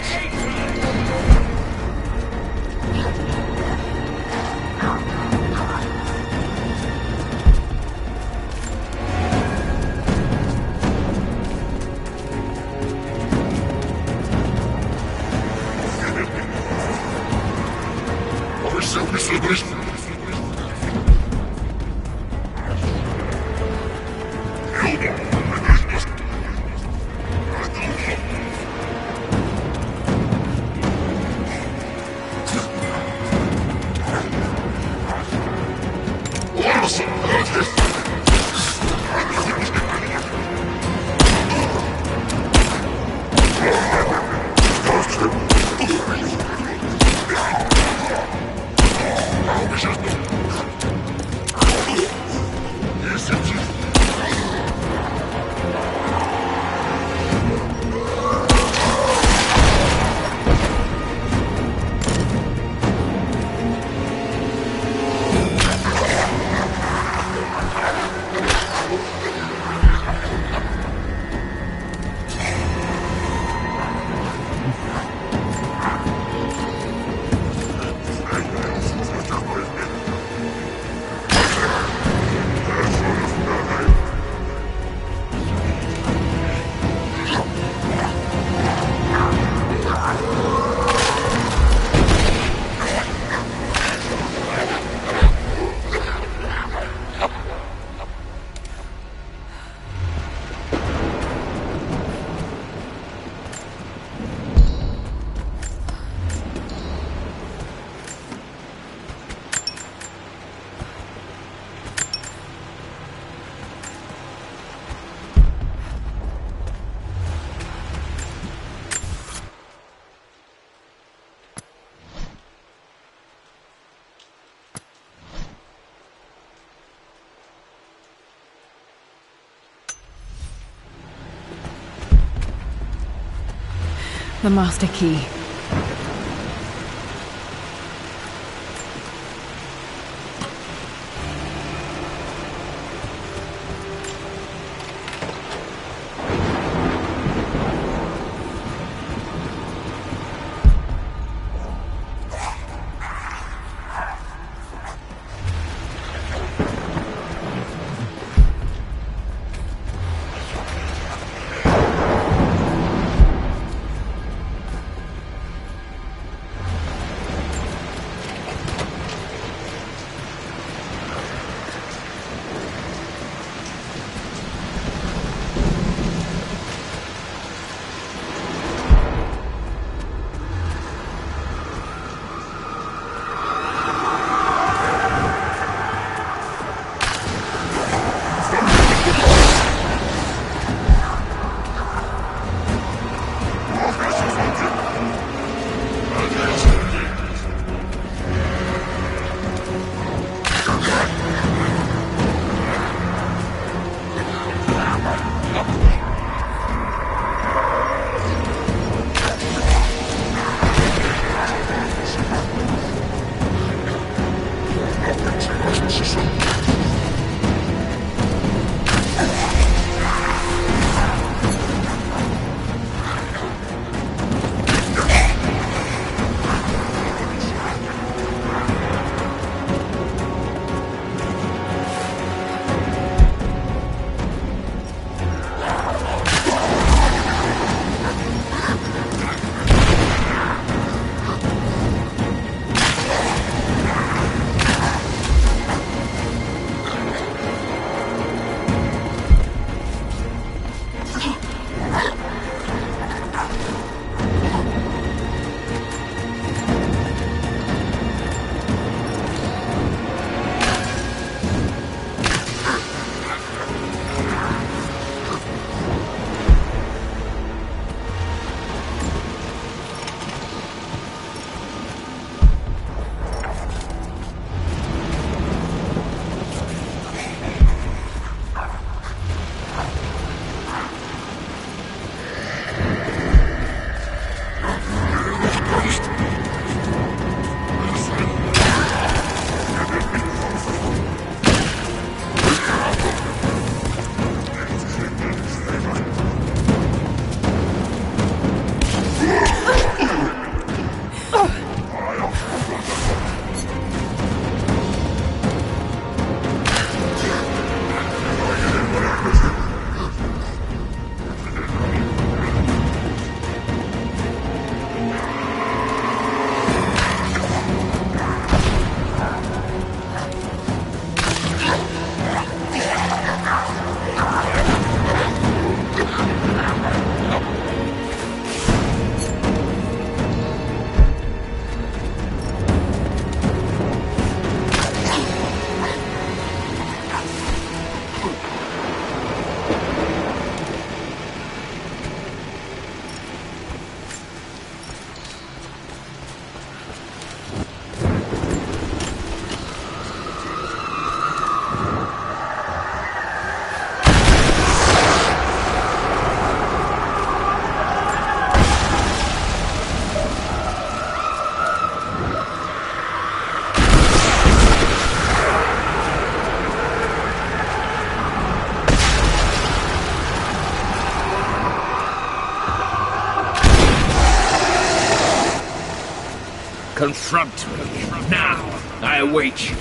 The master key. Confront me. Now. I await you.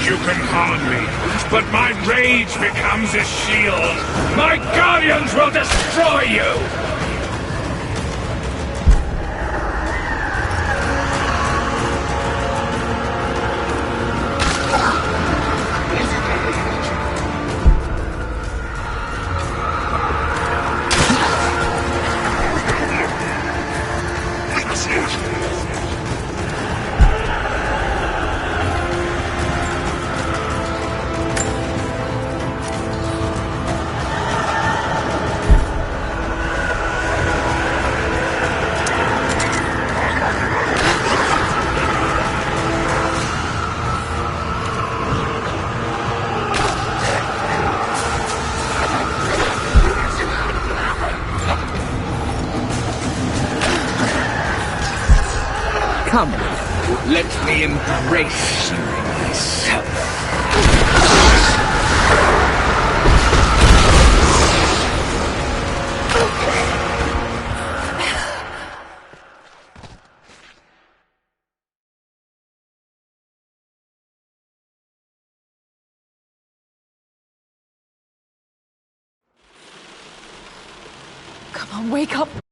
You can harm me, but my rage becomes a shield. My guardians will destroy you! Come, let me embrace you myself. Come on, wake up.